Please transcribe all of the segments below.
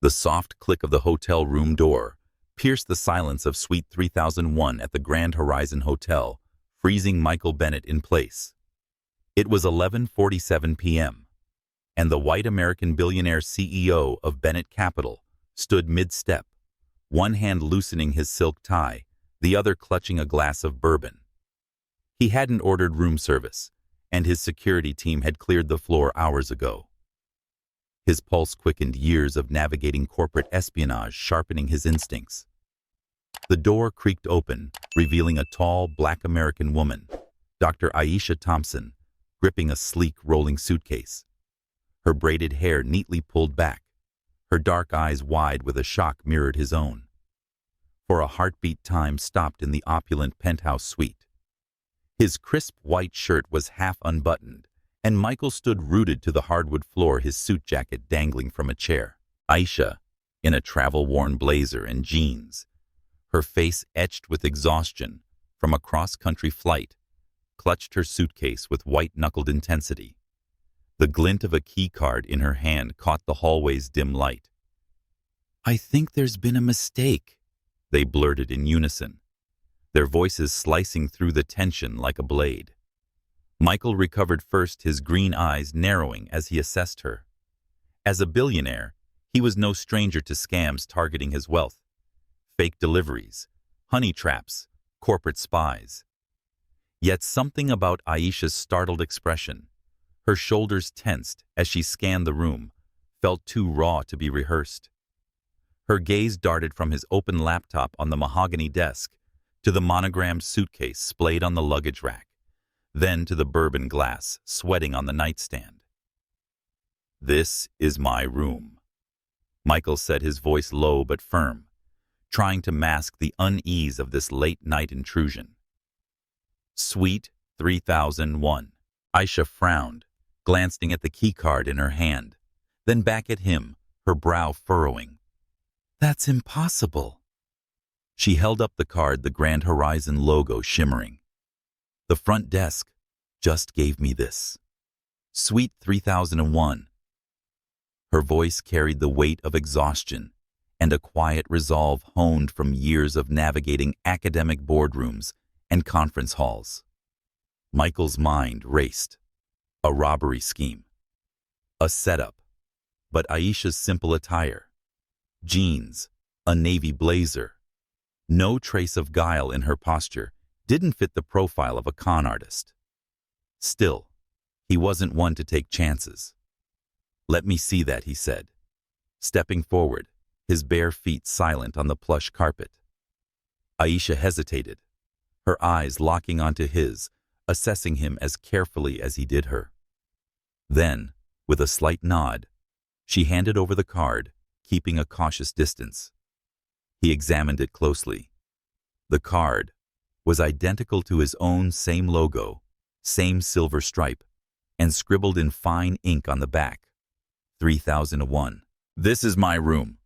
The soft click of the hotel room door pierced the silence of Suite 3001 at the Grand Horizon Hotel, freezing Michael Bennett in place. It was 11:47 p.m., and the white American billionaire CEO of Bennett Capital stood mid-step, one hand loosening his silk tie, the other clutching a glass of bourbon. He hadn't ordered room service, and his security team had cleared the floor hours ago. His pulse quickened, years of navigating corporate espionage sharpening his instincts. The door creaked open, revealing a tall, black American woman, Dr. Aisha Thompson, gripping a sleek, rolling suitcase. Her braided hair neatly pulled back, her dark eyes wide with a shock mirrored his own. For a heartbeat, time stopped in the opulent penthouse suite. His crisp white shirt was half unbuttoned, and Michael stood rooted to the hardwood floor, his suit jacket dangling from a chair. Aisha, in a travel-worn blazer and jeans, her face etched with exhaustion from a cross-country flight, clutched her suitcase with white-knuckled intensity. The glint of a keycard in her hand caught the hallway's dim light. "I think there's been a mistake," they blurted in unison, their voices slicing through the tension like a blade. Michael recovered first, his green eyes narrowing as he assessed her. As a billionaire, he was no stranger to scams targeting his wealth. Fake deliveries, honey traps, corporate spies. Yet something about Aisha's startled expression, her shoulders tensed as she scanned the room, felt too raw to be rehearsed. Her gaze darted from his open laptop on the mahogany desk to the monogrammed suitcase splayed on the luggage rack, then to the bourbon glass sweating on the nightstand. "This is my room," Michael said, his voice low but firm, trying to mask the unease of this late-night intrusion. "Suite 3001. Aisha frowned, glancing at the keycard in her hand, then back at him, her brow furrowing. "That's impossible." She held up the card, the Grand Horizon logo shimmering. "The front desk just gave me this. Suite 3001. Her voice carried the weight of exhaustion and a quiet resolve honed from years of navigating academic boardrooms and conference halls. Michael's mind raced. A robbery scheme. A setup. But Aisha's simple attire. Jeans, a navy blazer. No trace of guile in her posture didn't fit the profile of a con artist. Still, he wasn't one to take chances. "Let me see that," he said, stepping forward, his bare feet silent on the plush carpet. Aisha hesitated, her eyes locking onto his, assessing him as carefully as he did her. Then, with a slight nod, she handed over the card, keeping a cautious distance. He examined it closely. The card was identical to his own, same logo, same silver stripe, and scribbled in fine ink on the back. 3001. "This is my room,"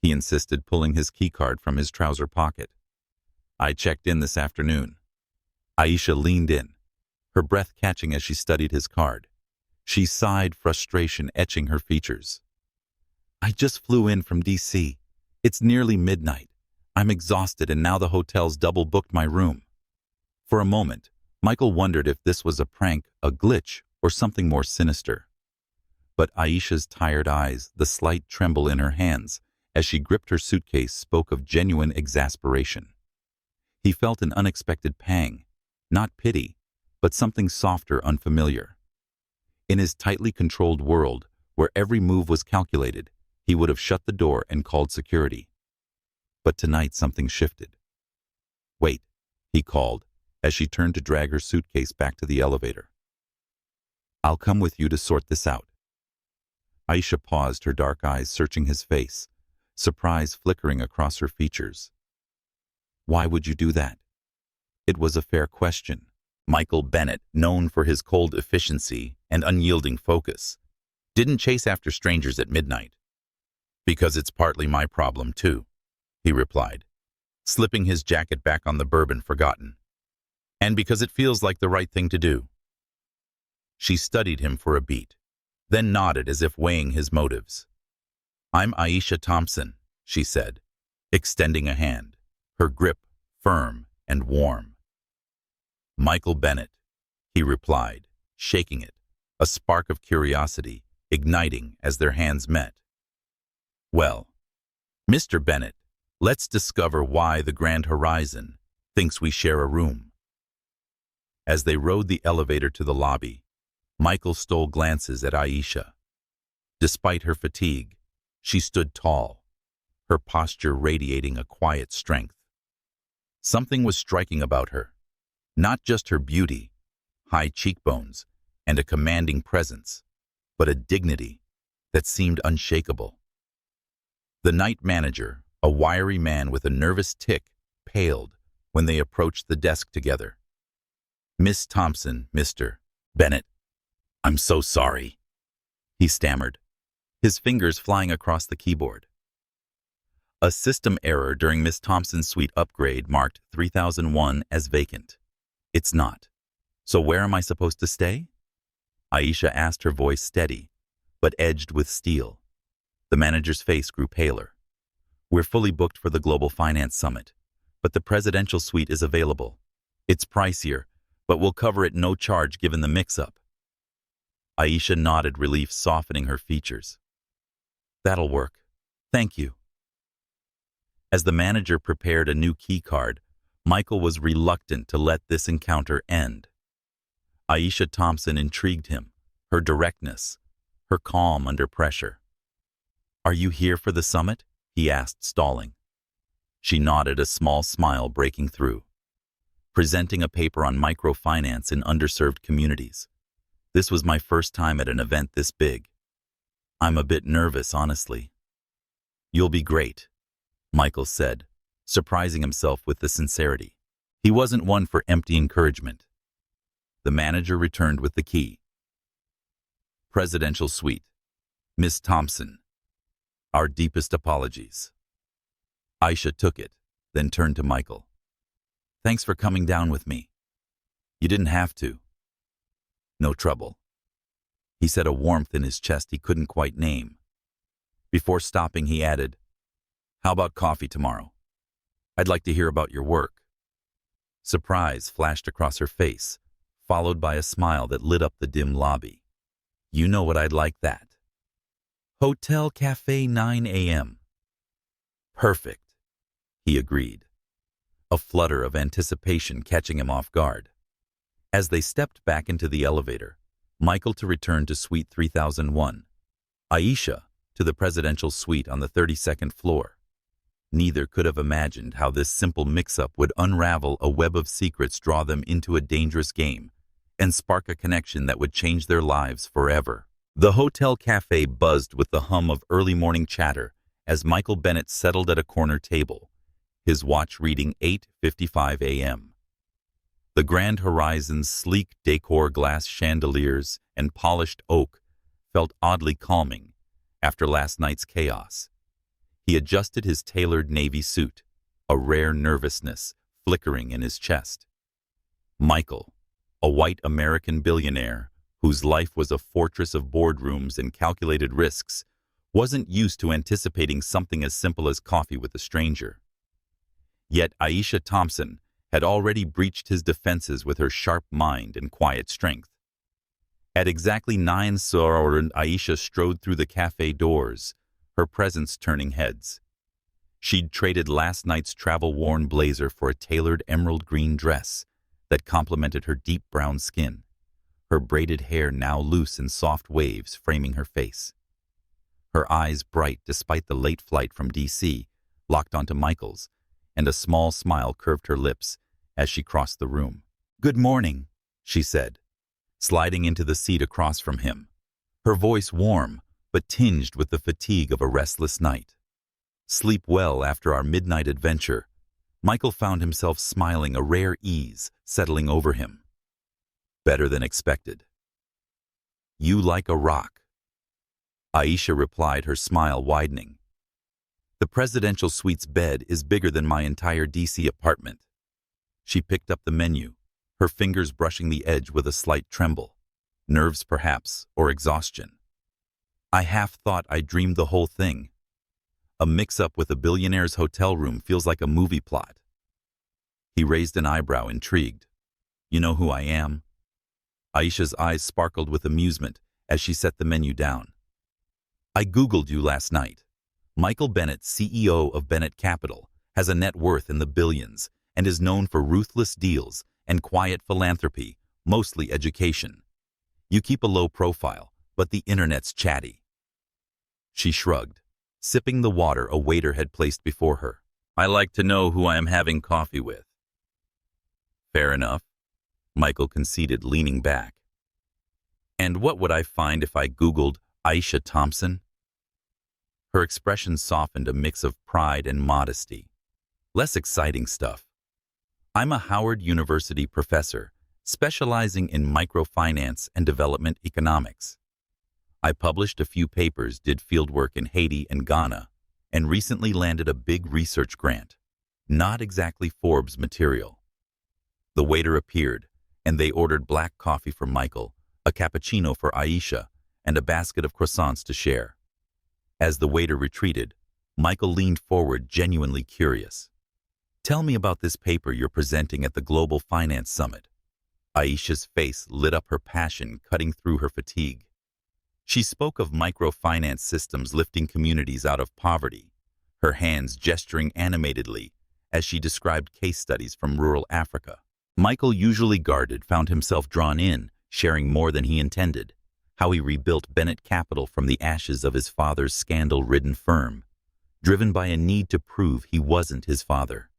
he insisted, pulling his keycard from his trouser pocket. "I checked in this afternoon." Aisha leaned in, her breath catching as she studied his card. She sighed, frustration etching her features. "I just flew in from D.C. It's nearly midnight. I'm exhausted, and now the hotel's double-booked my room." For a moment, Michael wondered if this was a prank, a glitch, or something more sinister. But Aisha's tired eyes, the slight tremble in her hands as she gripped her suitcase, spoke of genuine exasperation. He felt an unexpected pang, not pity, but something softer, unfamiliar. In his tightly controlled world, where every move was calculated, he would have shut the door and called security. But tonight something shifted. "Wait," he called, as she turned to drag her suitcase back to the elevator. "I'll come with you to sort this out." Aisha paused, her dark eyes searching his face, surprise flickering across her features. "Why would you do that?" It was a fair question. Michael Bennett, known for his cold efficiency and unyielding focus, didn't chase after strangers at midnight. "Because it's partly my problem, too," he replied, slipping his jacket back on the bourbon forgotten. "And because it feels like the right thing to do." She studied him for a beat, then nodded as if weighing his motives. I'm Aisha Thompson, she said, extending a hand, her grip firm and warm. Michael Bennett, he replied, shaking it, a spark of curiosity igniting as their hands met. Well, Mr. Bennett, let's discover why the Grand Horizon thinks we share a room. As they rode the elevator to the lobby, Michael stole glances at Aisha. Despite her fatigue, she stood tall, her posture radiating a quiet strength. Something was striking about her, not just her beauty, high cheekbones, and a commanding presence, but a dignity that seemed unshakable. The night manager, a wiry man with a nervous tic, paled when they approached the desk together. Miss Thompson, Mr. Bennett, I'm so sorry, he stammered, his fingers flying across the keyboard. A system error during Miss Thompson's suite upgrade marked 3001 as vacant. It's not. So where am I supposed to stay? Aisha asked, her voice steady, but edged with steel. The manager's face grew paler. We're fully booked for the Global Finance Summit, but the presidential suite is available. It's pricier, but we'll cover it no charge given the mix-up. Aisha nodded, relief softening her features. That'll work. Thank you. As the manager prepared a new key card, Michael was reluctant to let this encounter end. Aisha Thompson intrigued him, her directness, her calm under pressure. Are you here for the summit? He asked, stalling. She nodded, a small smile breaking through. Presenting a paper on microfinance in underserved communities. This was my first time at an event this big. I'm a bit nervous, honestly. You'll be great, Michael said, surprising himself with the sincerity. He wasn't one for empty encouragement. The manager returned with the key. Presidential suite. Miss Thompson. Our deepest apologies. Aisha took it, then turned to Michael. Thanks for coming down with me. You didn't have to. No trouble. He said, a warmth in his chest he couldn't quite name. Before stopping, he added, How about coffee tomorrow? I'd like to hear about your work. Surprise flashed across her face, followed by a smile that lit up the dim lobby. You know what I'd like that. Hotel Cafe 9 a.m. Perfect, he agreed, a flutter of anticipation catching him off guard. As they stepped back into the elevator, Michael to return to Suite 3001, Aisha to the presidential suite on the 32nd floor. Neither could have imagined how this simple mix-up would unravel a web of secrets, draw them into a dangerous game, and spark a connection that would change their lives forever. The hotel cafe buzzed with the hum of early morning chatter as Michael Bennett settled at a corner table, his watch reading 8:55 a.m. The Grand Horizon's sleek decor, glass chandeliers, and polished oak felt oddly calming after last night's chaos. He adjusted his tailored navy suit, a rare nervousness flickering in his chest. Michael, a white American billionaire whose life was a fortress of boardrooms and calculated risks, wasn't used to anticipating something as simple as coffee with a stranger. Yet Aisha Thompson had already breached his defenses with her sharp mind and quiet strength. At exactly 9 p.m, Aisha strode through the cafe doors, her presence turning heads. She'd traded last night's travel-worn blazer for a tailored emerald green dress that complemented her deep brown skin, her braided hair now loose in soft waves framing her face. Her eyes, bright despite the late flight from D.C., locked onto Michael's, and a small smile curved her lips as she crossed the room. "Good morning," she said, sliding into the seat across from him, her voice warm but tinged with the fatigue of a restless night. Sleep well after our midnight adventure. Michael found himself smiling, a rare ease settling over him. Better than expected. You like a rock. Aisha replied, her smile widening. The presidential suite's bed is bigger than my entire DC apartment. She picked up the menu, her fingers brushing the edge with a slight tremble. Nerves perhaps, or exhaustion. I half thought I dreamed the whole thing, A mix-up with a billionaire's hotel room feels like a movie plot. He raised an eyebrow, intrigued. You know who I am? Aisha's eyes sparkled with amusement as she set the menu down. I Googled you last night. Michael Bennett, CEO of Bennett Capital, has a net worth in the billions and is known for ruthless deals and quiet philanthropy, mostly education. You keep a low profile, but the internet's chatty. She shrugged, sipping the water a waiter had placed before her. I like to know who I am having coffee with. Fair enough, Michael conceded, leaning back. And what would I find if I Googled Aisha Thompson? Her expression softened, a mix of pride and modesty. Less exciting stuff. I'm a Howard University professor, specializing in microfinance and development economics. I published a few papers, did fieldwork in Haiti and Ghana, and recently landed a big research grant. Not exactly Forbes material. The waiter appeared, and they ordered black coffee for Michael, a cappuccino for Aisha, and a basket of croissants to share. As the waiter retreated, Michael leaned forward, genuinely curious. Tell me about this paper you're presenting at the Global Finance Summit. Aisha's face lit up, her passion cutting through her fatigue. She spoke of microfinance systems lifting communities out of poverty, her hands gesturing animatedly as she described case studies from rural Africa. Michael, usually guarded, found himself drawn in, sharing more than he intended, how he rebuilt Bennett Capital from the ashes of his father's scandal-ridden firm, driven by a need to prove he wasn't his father.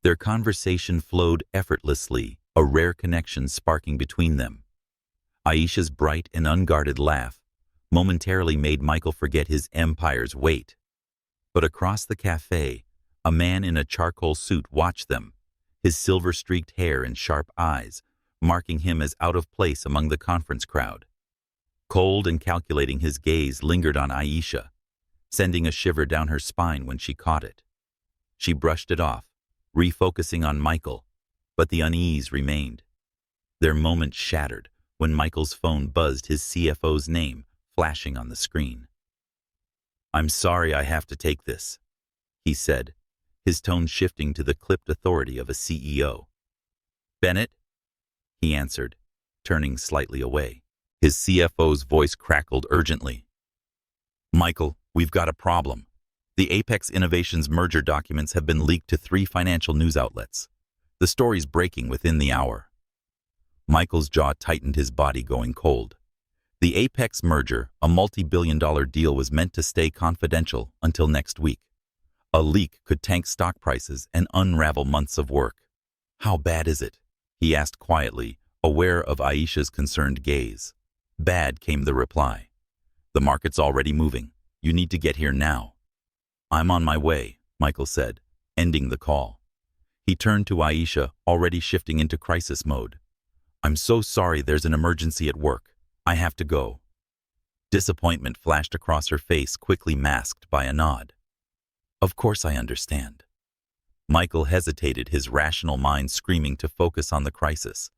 Their conversation flowed effortlessly, a rare connection sparking between them. Aisha's bright and unguarded laugh momentarily made Michael forget his empire's weight. But across the cafe, a man in a charcoal suit watched them, his silver-streaked hair and sharp eyes marking him as out of place among the conference crowd. Cold and calculating, his gaze lingered on Aisha, sending a shiver down her spine when she caught it. She brushed it off, refocusing on Michael, but the unease remained. Their moment shattered when Michael's phone buzzed, his CFO's name flashing on the screen. I'm sorry I have to take this, he said, his tone shifting to the clipped authority of a CEO. Bennett? He answered, turning slightly away. His CFO's voice crackled urgently. Michael, we've got a problem. The Apex Innovations merger documents have been leaked to 3 financial news outlets. The story's breaking within the hour. Michael's jaw tightened, his body going cold. The Apex merger, a multi-billion-dollar deal, was meant to stay confidential until next week. A leak could tank stock prices and unravel months of work. How bad is it? He asked quietly, aware of Aisha's concerned gaze. Bad, came the reply. The market's already moving. You need to get here now. I'm on my way, Michael said, ending the call. He turned to Aisha, already shifting into crisis mode. I'm so sorry, there's an emergency at work. I have to go. Disappointment flashed across her face, quickly masked by a nod. Of course I understand. Michael hesitated, his rational mind screaming to focus on the crisis.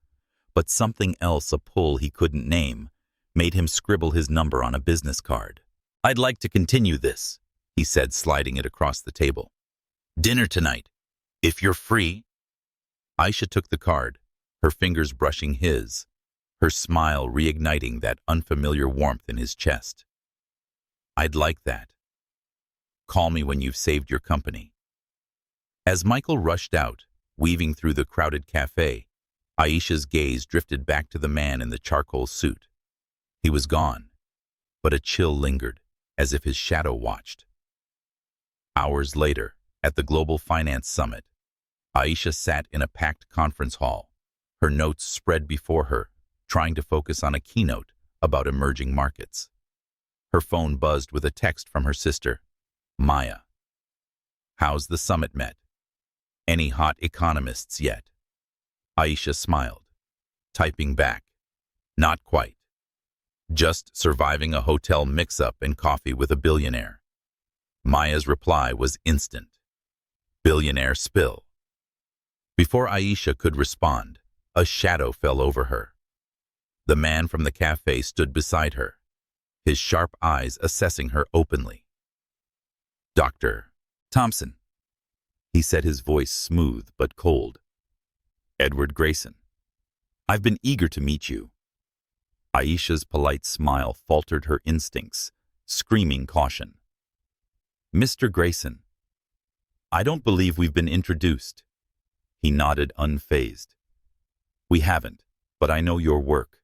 But something else, a pull he couldn't name, made him scribble his number on a business card. I'd like to continue this, he said, sliding it across the table. Dinner tonight, if you're free. Aisha took the card, her fingers brushing his, her smile reigniting that unfamiliar warmth in his chest. I'd like that. Call me when you've saved your company. As Michael rushed out, weaving through the crowded cafe, Aisha's gaze drifted back to the man in the charcoal suit. He was gone, but a chill lingered, as if his shadow watched. Hours later, at the Global Finance Summit, Aisha sat in a packed conference hall, her notes spread before her, trying to focus on a keynote about emerging markets. Her phone buzzed with a text from her sister, Maya. How's the summit met? Any hot economists yet? Aisha smiled, typing back, not quite. Just surviving a hotel mix-up and coffee with a billionaire. Maya's reply was instant. Billionaire spill. Before Aisha could respond, a shadow fell over her. The man from the cafe stood beside her, his sharp eyes assessing her openly. Dr. Thompson, he said, his voice smooth but cold. Edward Grayson. I've been eager to meet you. Aisha's polite smile faltered her instincts, screaming caution. Mr. Grayson, I don't believe we've been introduced. He nodded unfazed. We haven't, but I know your work.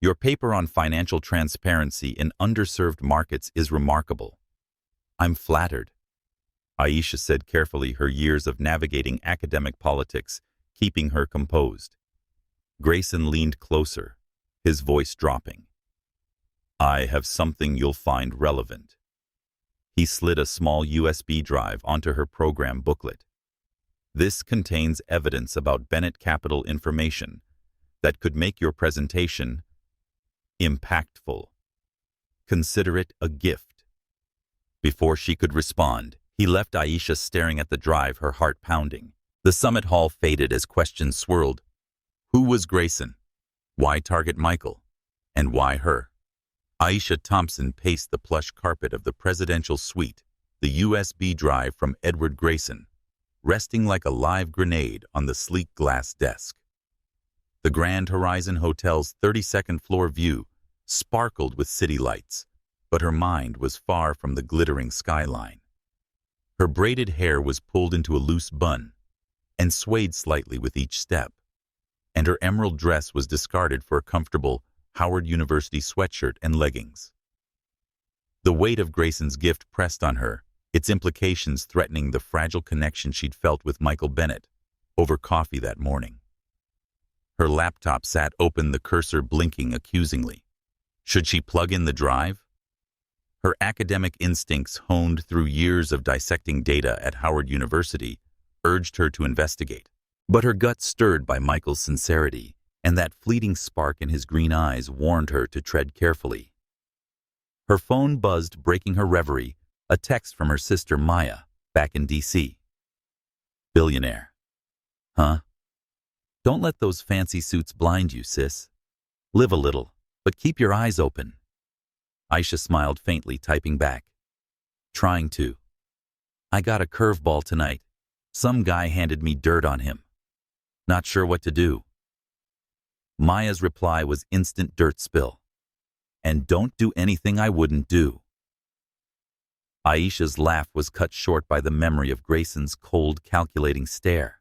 Your paper on financial transparency in underserved markets is remarkable. I'm flattered, Aisha said carefully, her years of navigating academic politics keeping her composed. Grayson leaned closer, his voice dropping. I have something you'll find relevant. He slid a small USB drive onto her program booklet. This contains evidence about Bennett Capital information that could make your presentation impactful. Consider it a gift. Before she could respond, he left Aisha staring at the drive, her heart pounding. The summit hall faded as questions swirled. Who was Grayson? Why target Michael? And why her? Aisha Thompson paced the plush carpet of the presidential suite, the USB drive from Edward Grayson, resting like a live grenade on the sleek glass desk. The Grand Horizon Hotel's 32nd floor view sparkled with city lights, but her mind was far from the glittering skyline. Her braided hair was pulled into a loose bun and swayed slightly with each step, and her emerald dress was discarded for a comfortable Howard University sweatshirt and leggings. The weight of Grayson's gift pressed on her, its implications threatening the fragile connection she'd felt with Michael Bennett over coffee that morning. Her laptop sat open, the cursor blinking accusingly. Should she plug in the drive? Her academic instincts, honed through years of dissecting data at Howard University, urged her to investigate. But her gut, stirred by Michael's sincerity, and that fleeting spark in his green eyes, warned her to tread carefully. Her phone buzzed, breaking her reverie, a text from her sister Maya, back in D.C. Billionaire. Huh? Don't let those fancy suits blind you, sis. Live a little, but keep your eyes open. Aisha smiled faintly, typing back. Trying to. I got a curveball tonight. Some guy handed me dirt on him. Not sure what to do. Maya's reply was instant dirt spill. And don't do anything I wouldn't do. Aisha's laugh was cut short by the memory of Grayson's cold, calculating stare.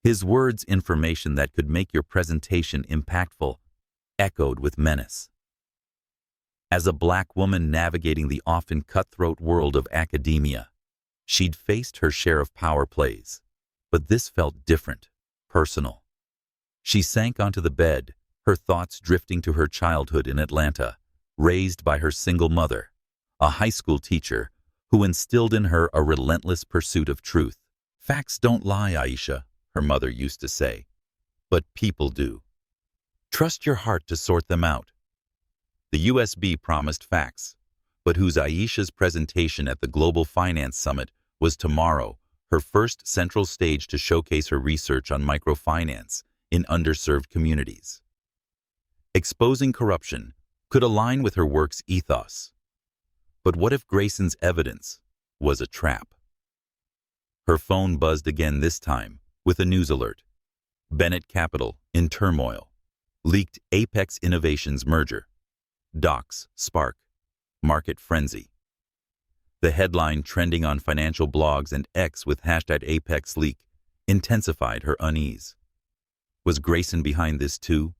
His words, information that could make your presentation impactful, echoed with menace. As a black woman navigating the often cutthroat world of academia, she'd faced her share of power plays, but this felt different, personal. She sank onto the bed, her thoughts drifting to her childhood in Atlanta, raised by her single mother, a high school teacher who instilled in her a relentless pursuit of truth. Facts don't lie, Aisha, her mother used to say, but people do. Trust your heart to sort them out. The USB promised facts, but whose Aisha's presentation at the Global Finance Summit was tomorrow, her first central stage to showcase her research on microfinance in underserved communities. Exposing corruption could align with her work's ethos. But what if Grayson's evidence was a trap? Her phone buzzed again, this time with a news alert. Bennett Capital in turmoil. Leaked Apex Innovations merger. Docs spark. Market frenzy. The headline, trending on financial blogs and X with #ApexLeak, intensified her unease. Was Grayson behind this too?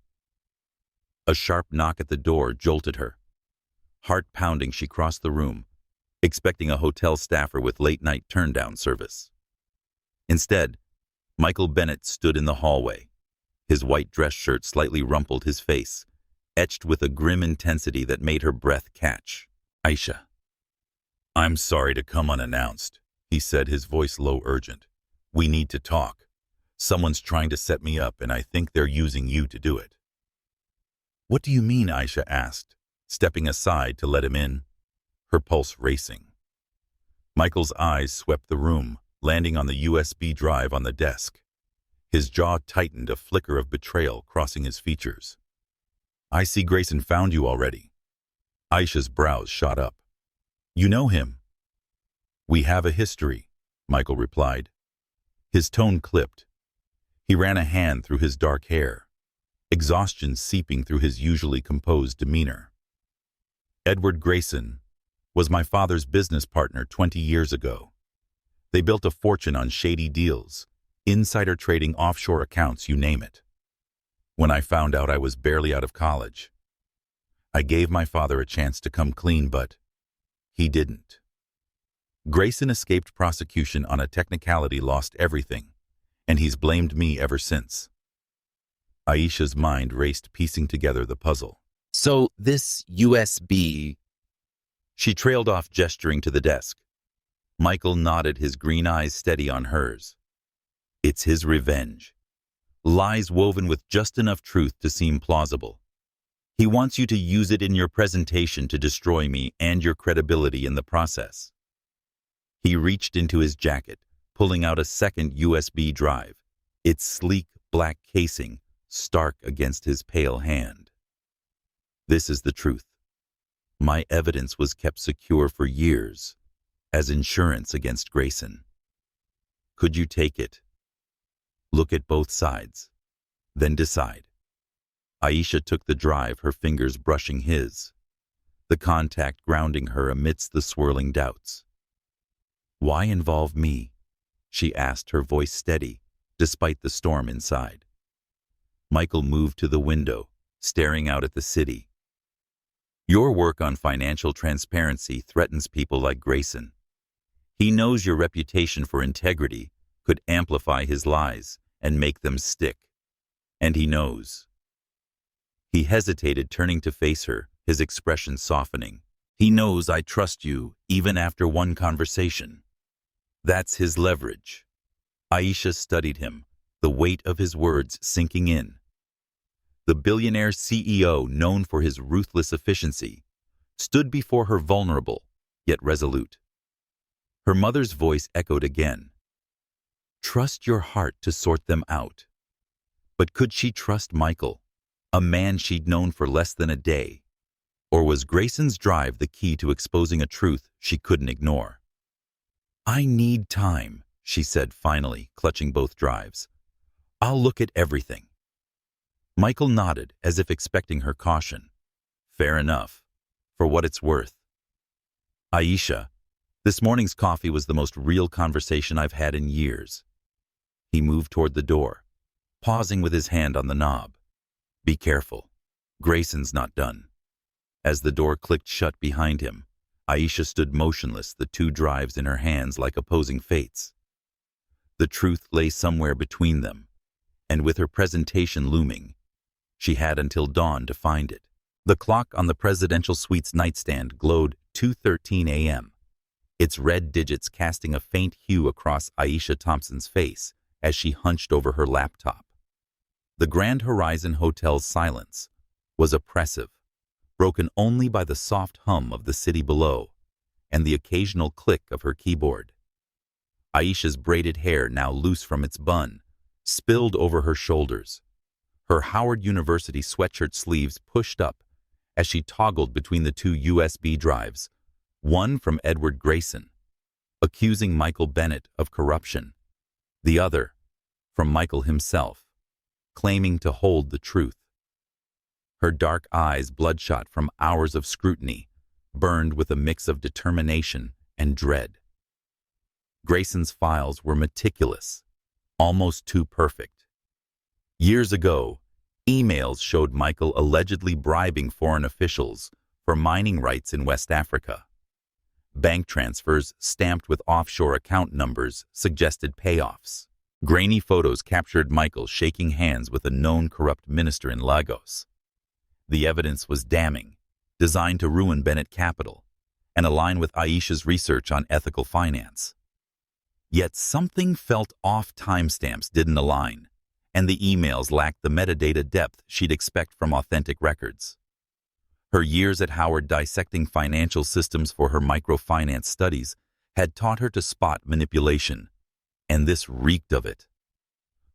A sharp knock at the door jolted her. Heart pounding, she crossed the room, expecting a hotel staffer with late-night turn-down service. Instead, Michael Bennett stood in the hallway. His white dress shirt slightly rumpled his face, etched with a grim intensity that made her breath catch. Aisha. I'm sorry to come unannounced, he said, his voice low, urgent. We need to talk. Someone's trying to set me up, and I think they're using you to do it. What do you mean? Aisha asked, stepping aside to let him in, her pulse racing. Michael's eyes swept the room, landing on the USB drive on the desk. His jaw tightened, a flicker of betrayal crossing his features. I see Grayson found you already. Aisha's brows shot up. You know him? "We have a history," Michael replied. His tone clipped. He ran a hand through his dark hair, exhaustion seeping through his usually composed demeanor. "Edward Grayson was my father's business partner 20 years ago. They built a fortune on shady deals, insider trading, offshore accounts, you name it. When I found out, I was barely out of college. I gave my father a chance to come clean, but he didn't. Grayson escaped prosecution on a technicality, lost everything, and he's blamed me ever since." Aisha's mind raced, piecing together the puzzle. "So this USB..." She trailed off, gesturing to the desk. Michael nodded, his green eyes steady on hers. "It's his revenge. Lies woven with just enough truth to seem plausible. He wants you to use it in your presentation to destroy me and your credibility in the process." He reached into his jacket, pulling out a second USB drive, its sleek black casing stark against his pale hand. "This is the truth. My evidence was kept secure for years as insurance against Grayson. Could you take it? Look at both sides, then decide." Aisha took the drive, her fingers brushing his, the contact grounding her amidst the swirling doubts. "Why involve me?" she asked, her voice steady, despite the storm inside. Michael moved to the window, staring out at the city. "Your work on financial transparency threatens people like Grayson. He knows your reputation for integrity could amplify his lies and make them stick. And he knows." He hesitated, turning to face her, his expression softening. "He knows I trust you even after one conversation. That's his leverage." Aisha studied him, the weight of his words sinking in. The billionaire CEO, known for his ruthless efficiency, stood before her vulnerable, yet resolute. Her mother's voice echoed again. Trust your heart to sort them out. But could she trust Michael, a man she'd known for less than a day? Or was Grayson's drive the key to exposing a truth she couldn't ignore? "I need time," she said finally, clutching both drives. "I'll look at everything." Michael nodded, as if expecting her caution. "Fair enough, for what it's worth." "Aisha, this morning's coffee was the most real conversation I've had in years." He moved toward the door, pausing with his hand on the knob. "Be careful. Grayson's not done." As the door clicked shut behind him, Aisha stood motionless, the two drives in her hands like opposing fates. The truth lay somewhere between them, and with her presentation looming, she had until dawn to find it. The clock on the presidential suite's nightstand glowed 2:13 a.m., its red digits casting a faint hue across Aisha Thompson's face as she hunched over her laptop. The Grand Horizon Hotel's silence was oppressive, broken only by the soft hum of the city below and the occasional click of her keyboard. Aisha's braided hair, now loose from its bun, spilled over her shoulders, her Howard University sweatshirt sleeves pushed up as she toggled between the two USB drives, one from Edward Grayson, accusing Michael Bennett of corruption, the other from Michael himself, claiming to hold the truth. Her dark eyes, bloodshot from hours of scrutiny, burned with a mix of determination and dread. Grayson's files were meticulous, almost too perfect. Years ago, emails showed Michael allegedly bribing foreign officials for mining rights in West Africa. Bank transfers stamped with offshore account numbers suggested payoffs. Grainy photos captured Michael shaking hands with a known corrupt minister in Lagos. The evidence was damning, designed to ruin Bennett Capital and align with Aisha's research on ethical finance. Yet something felt off. Timestamps didn't align, and the emails lacked the metadata depth she'd expect from authentic records. Her years at Howard dissecting financial systems for her microfinance studies had taught her to spot manipulation, and this reeked of it.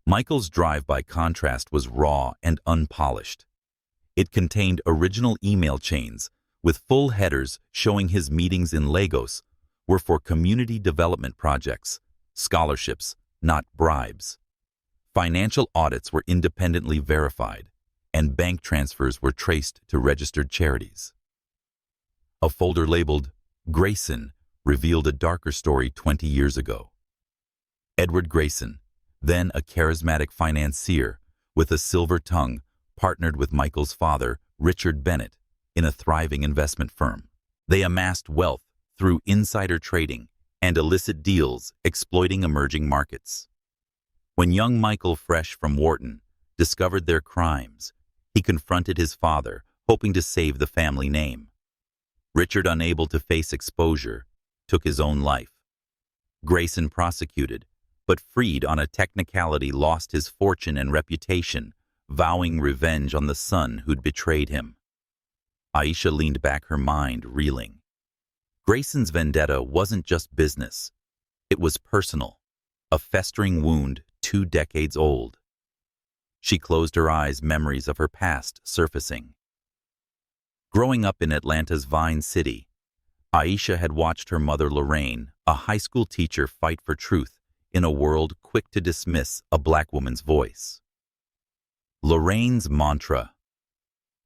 Michael's drive, by contrast, was raw and unpolished. It contained original email chains with full headers showing his meetings in Lagos were for community development projects, scholarships, not bribes. Financial audits were independently verified, and bank transfers were traced to registered charities. A folder labeled Grayson revealed a darker story 20 years ago. Edward Grayson, then a charismatic financier with a silver tongue, partnered with Michael's father, Richard Bennett, in a thriving investment firm. They amassed wealth through insider trading and illicit deals exploiting emerging markets. When young Michael, fresh from Wharton, discovered their crimes, he confronted his father, hoping to save the family name. Richard, unable to face exposure, took his own life. Grayson, prosecuted, but freed on a technicality, lost his fortune and reputation, vowing revenge on the son who'd betrayed him. Aisha leaned back, her mind reeling. Grayson's vendetta wasn't just business. It was personal, a festering wound 2 decades old. She closed her eyes, memories of her past surfacing. Growing up in Atlanta's Vine City, Aisha had watched her mother Lorraine, a high school teacher, fight for truth in a world quick to dismiss a black woman's voice. Lorraine's mantra,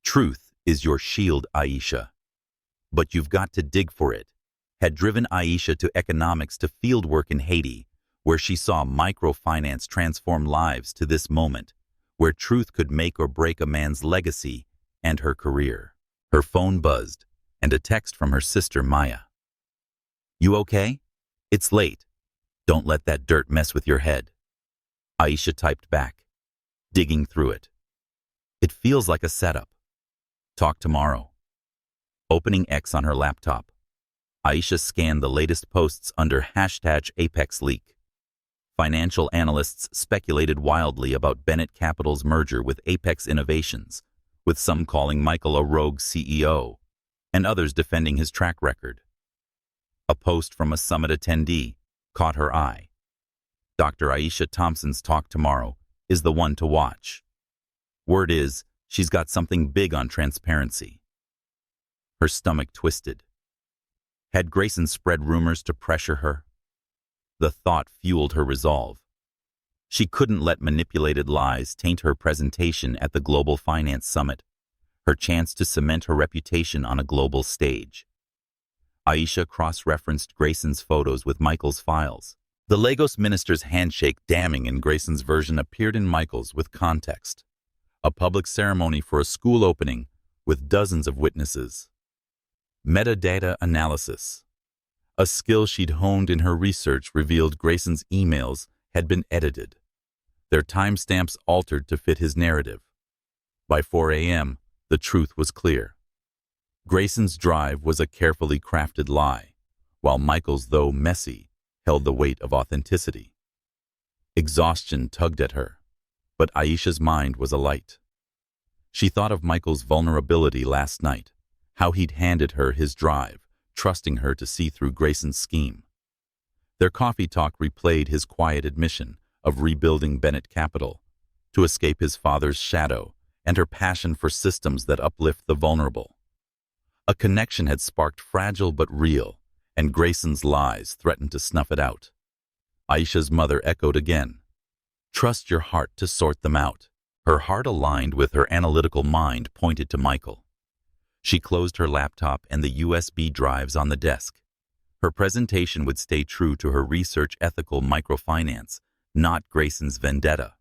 "Truth is your shield, Aisha, but you've got to dig for it," had driven Aisha to economics, to fieldwork in Haiti, where she saw microfinance transform lives, to this moment, where truth could make or break a man's legacy and her career. Her phone buzzed, and a text from her sister Maya. "You okay? It's late. Don't let that dirt mess with your head." Aisha typed back, digging through it. "It feels like a setup. Talk tomorrow." Opening X on her laptop, Aisha scanned the latest posts under #ApexLeak. Financial analysts speculated wildly about Bennett Capital's merger with Apex Innovations, with some calling Michael a rogue CEO, and others defending his track record. A post from a summit attendee caught her eye. "Dr. Aisha Thompson's talk tomorrow is the one to watch. Word is, she's got something big on transparency." Her stomach twisted. Had Grayson spread rumors to pressure her? The thought fueled her resolve. She couldn't let manipulated lies taint her presentation at the Global Finance Summit, her chance to cement her reputation on a global stage. Aisha cross-referenced Grayson's photos with Michael's files. The Lagos minister's handshake, damning in Grayson's version, appeared in Michael's with context. A public ceremony for a school opening with dozens of witnesses. Metadata analysis. A skill she'd honed in her research, revealed Grayson's emails had been edited, their timestamps altered to fit his narrative. By 4 a.m., the truth was clear. Grayson's drive was a carefully crafted lie, while Michael's, though messy, held the weight of authenticity. Exhaustion tugged at her, but Aisha's mind was alight. She thought of Michael's vulnerability last night, how he'd handed her his drive, trusting her to see through Grayson's scheme. Their coffee talk replayed his quiet admission of rebuilding Bennett Capital to escape his father's shadow, and her passion for systems that uplift the vulnerable. A connection had sparked, fragile but real, and Grayson's lies threatened to snuff it out. Aisha's mother echoed again, "Trust your heart to sort them out." Her heart, aligned with her analytical mind, pointed to Michael. She closed her laptop and the USB drives on the desk. Her presentation would stay true to her research, ethical microfinance, not Grayson's vendetta.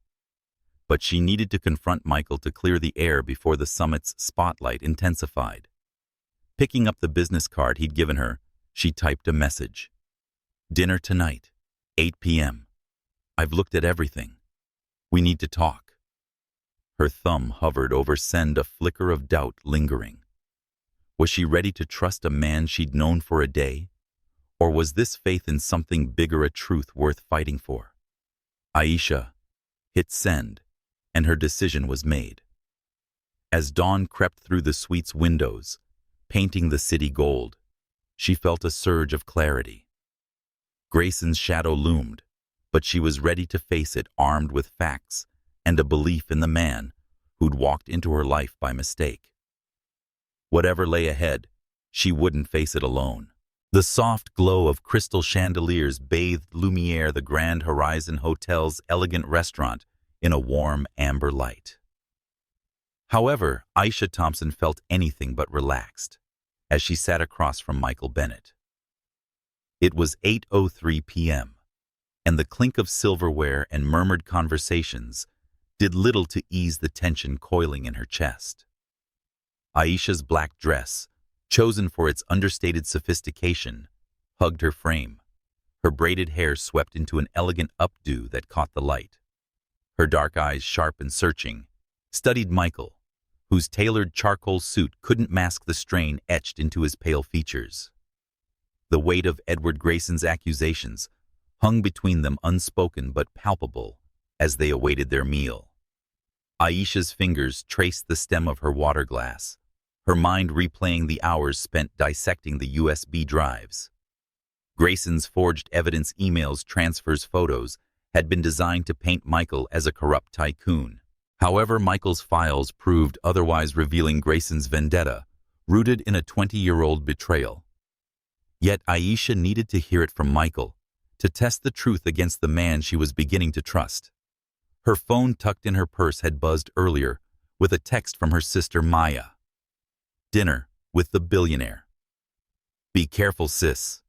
But she needed to confront Michael to clear the air before the summit's spotlight intensified. Picking up the business card he'd given her, she typed a message. "Dinner tonight, 8 p.m. I've looked at everything. We need to talk." Her thumb hovered over send, a flicker of doubt lingering. Was she ready to trust a man she'd known for a day? Or was this faith in something bigger a truth worth fighting for? Aisha hit send, and her decision was made. As dawn crept through the suite's windows, painting the city gold, she felt a surge of clarity. Grayson's shadow loomed, but she was ready to face it, armed with facts and a belief in the man who'd walked into her life by mistake. Whatever lay ahead, she wouldn't face it alone. The soft glow of crystal chandeliers bathed Lumiere, the Grand Horizon Hotel's elegant restaurant, in a warm amber light. However, Aisha Thompson felt anything but relaxed as she sat across from Michael Bennett. It was 8:03 p.m., and the clink of silverware and murmured conversations did little to ease the tension coiling in her chest. Aisha's black dress, chosen for its understated sophistication, hugged her frame. Her braided hair swept into an elegant updo that caught the light. Her dark eyes, sharp and searching, studied Michael, whose tailored charcoal suit couldn't mask the strain etched into his pale features. The weight of Edward Grayson's accusations hung between them, unspoken but palpable, as they awaited their meal. Aisha's fingers traced the stem of her water glass, her mind replaying the hours spent dissecting the USB drives. Grayson's forged evidence, emails, transfers, photos had been designed to paint Michael as a corrupt tycoon. However, Michael's files proved otherwise, revealing Grayson's vendetta, rooted in a 20-year-old betrayal. Yet Aisha needed to hear it from Michael, to test the truth against the man she was beginning to trust. Her phone, tucked in her purse, had buzzed earlier with a text from her sister Maya. "Dinner with the billionaire. Be careful, sis.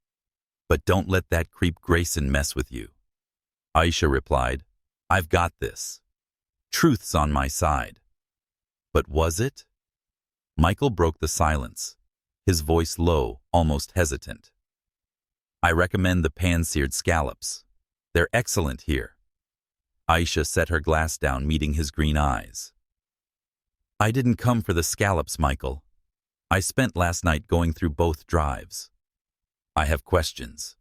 But don't let that creep Grayson mess with you." Aisha replied, "I've got this. Truth's on my side." But was it? Michael broke the silence, his voice low, almost hesitant. "I recommend the pan-seared scallops. They're excellent here." Aisha set her glass down, meeting his green eyes. "I didn't come for the scallops, Michael. I spent last night going through both drives. I have questions."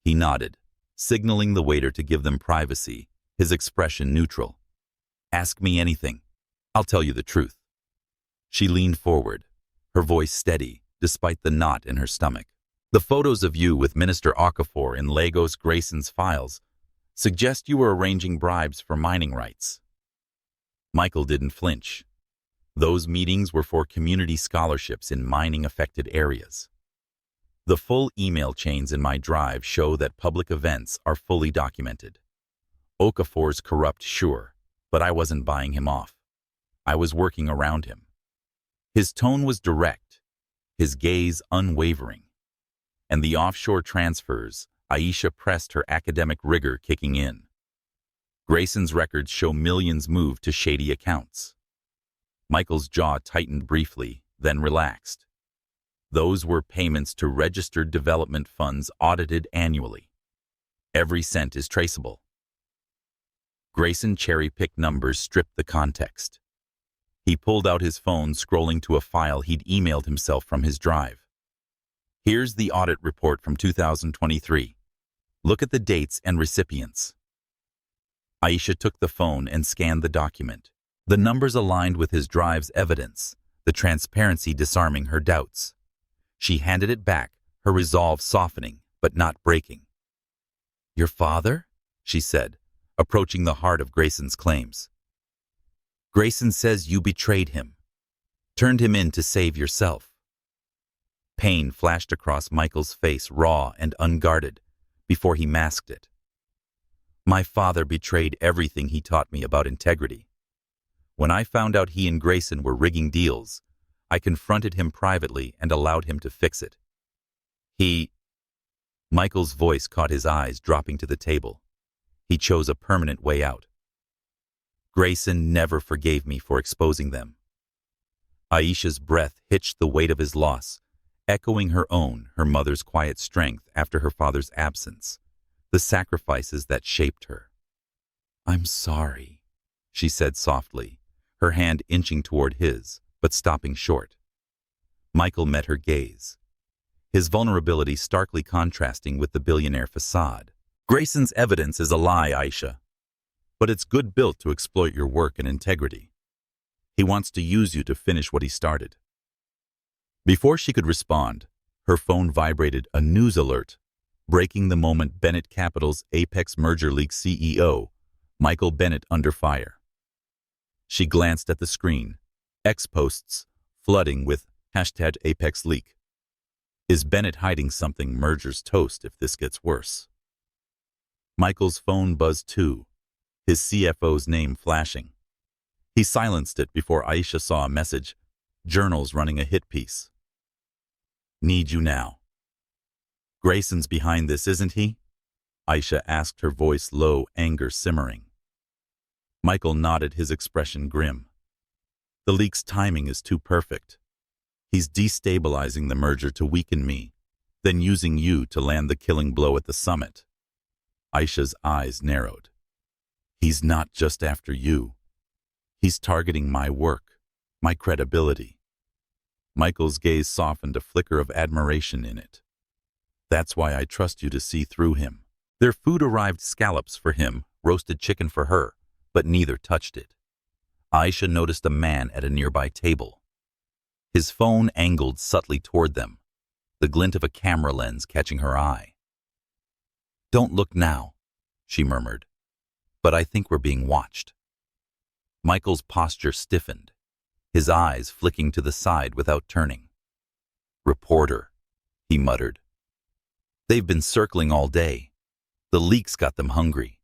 He nodded, signaling the waiter to give them privacy, his expression neutral. "Ask me anything. I'll tell you the truth." She leaned forward, her voice steady, despite the knot in her stomach. "The photos of you with Minister Okafor in Lagos Grayson's files suggest you were arranging bribes for mining rights." Michael didn't flinch. Those meetings were for community scholarships in mining-affected areas. "The full email chains in my drive show that public events are fully documented. Okafor's corrupt, sure, but I wasn't buying him off. I was working around him." His tone was direct, his gaze unwavering. And the offshore transfers, Aisha pressed, her academic rigor kicking in. "Grayson's records show millions moved to shady accounts." Michael's jaw tightened briefly, then relaxed. "Those were payments to registered development funds audited annually. Every cent is traceable." Grayson cherry-picked numbers, stripped the context. He pulled out his phone, scrolling to a file he'd emailed himself from his drive. "Here's the audit report from 2023. Look at the dates and recipients." Aisha took the phone and scanned the document. The numbers aligned with his drive's evidence, the transparency disarming her doubts. She handed it back, her resolve softening, but not breaking. "Your father?" she said, approaching the heart of Grayson's claims. "Grayson says you betrayed him, turned him in to save yourself." Pain flashed across Michael's face, raw and unguarded, before he masked it. "My father betrayed everything he taught me about integrity. When I found out he and Grayson were rigging deals, I confronted him privately and allowed him to fix it. He—" Michael's voice caught his eyes, dropping to the table. "He chose a permanent way out. Grayson never forgave me for exposing them." Aisha's breath hitched the weight of his loss, echoing her own, her mother's quiet strength after her father's absence, the sacrifices that shaped her. "I'm sorry," she said softly, her hand inching toward his, but stopping short. Michael met her gaze, his vulnerability starkly contrasting with the billionaire facade. "Grayson's evidence is a lie, Aisha, but it's good built to exploit your work and integrity. He wants to use you to finish what he started." Before she could respond, her phone vibrated, a news alert, breaking the moment: Bennett Capital's Apex merger leak, CEO Michael Bennett under fire. She glanced at the screen, X posts flooding with #ApexLeak. Is Bennett hiding something? Merger's toast if this gets worse. Michael's phone buzzed too, his CFO's name flashing. He silenced it before Aisha saw a message. Journal's running a hit piece. Need you now. Grayson's behind this, isn't he? Aisha asked, her voice low, anger simmering. Michael nodded, his expression grim. The leak's timing is too perfect. He's destabilizing the merger to weaken me, then using you to land the killing blow at the summit. Aisha's eyes narrowed. He's not just after you. He's targeting my work, my credibility. Michael's gaze softened, a flicker of admiration in it. That's why I trust you to see through him. Their food arrived, scallops for him, roasted chicken for her, but neither touched it. Aisha noticed a man at a nearby table. His phone angled subtly toward them, the glint of a camera lens catching her eye. Don't look now, she murmured, but I think we're being watched. Michael's posture stiffened, his eyes flicking to the side without turning. Reporter, he muttered. They've been circling all day. The leak's got them hungry.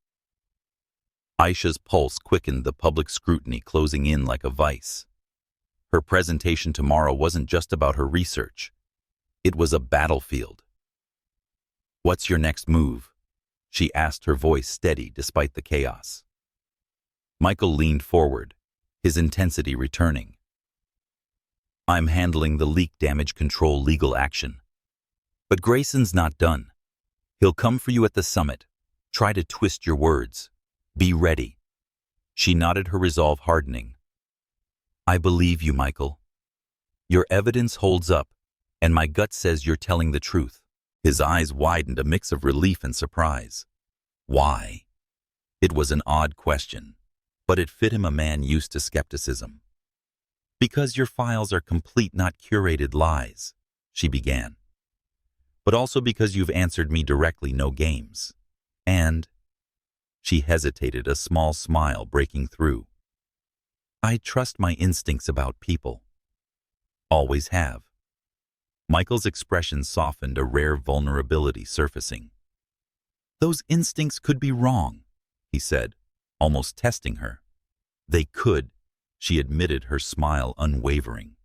Aisha's pulse quickened, the public scrutiny closing in like a vice. Her presentation tomorrow wasn't just about her research. It was a battlefield. What's your next move? She asked, her voice steady despite the chaos. Michael leaned forward, his intensity returning. I'm handling the leak damage control legal action. But Grayson's not done. He'll come for you at the summit. Try to twist your words. Be ready. She nodded, her resolve hardening. I believe you, Michael. Your evidence holds up, and my gut says you're telling the truth. His eyes widened, a mix of relief and surprise. Why? It was an odd question, but it fit him, a man used to skepticism. Because your files are complete, not curated lies, she began. But also because you've answered me directly, no games. And... She hesitated, a small smile breaking through. I trust my instincts about people. Always have. Michael's expression softened, a rare vulnerability surfacing. Those instincts could be wrong, he said, almost testing her. They could, she admitted, her smile unwavering.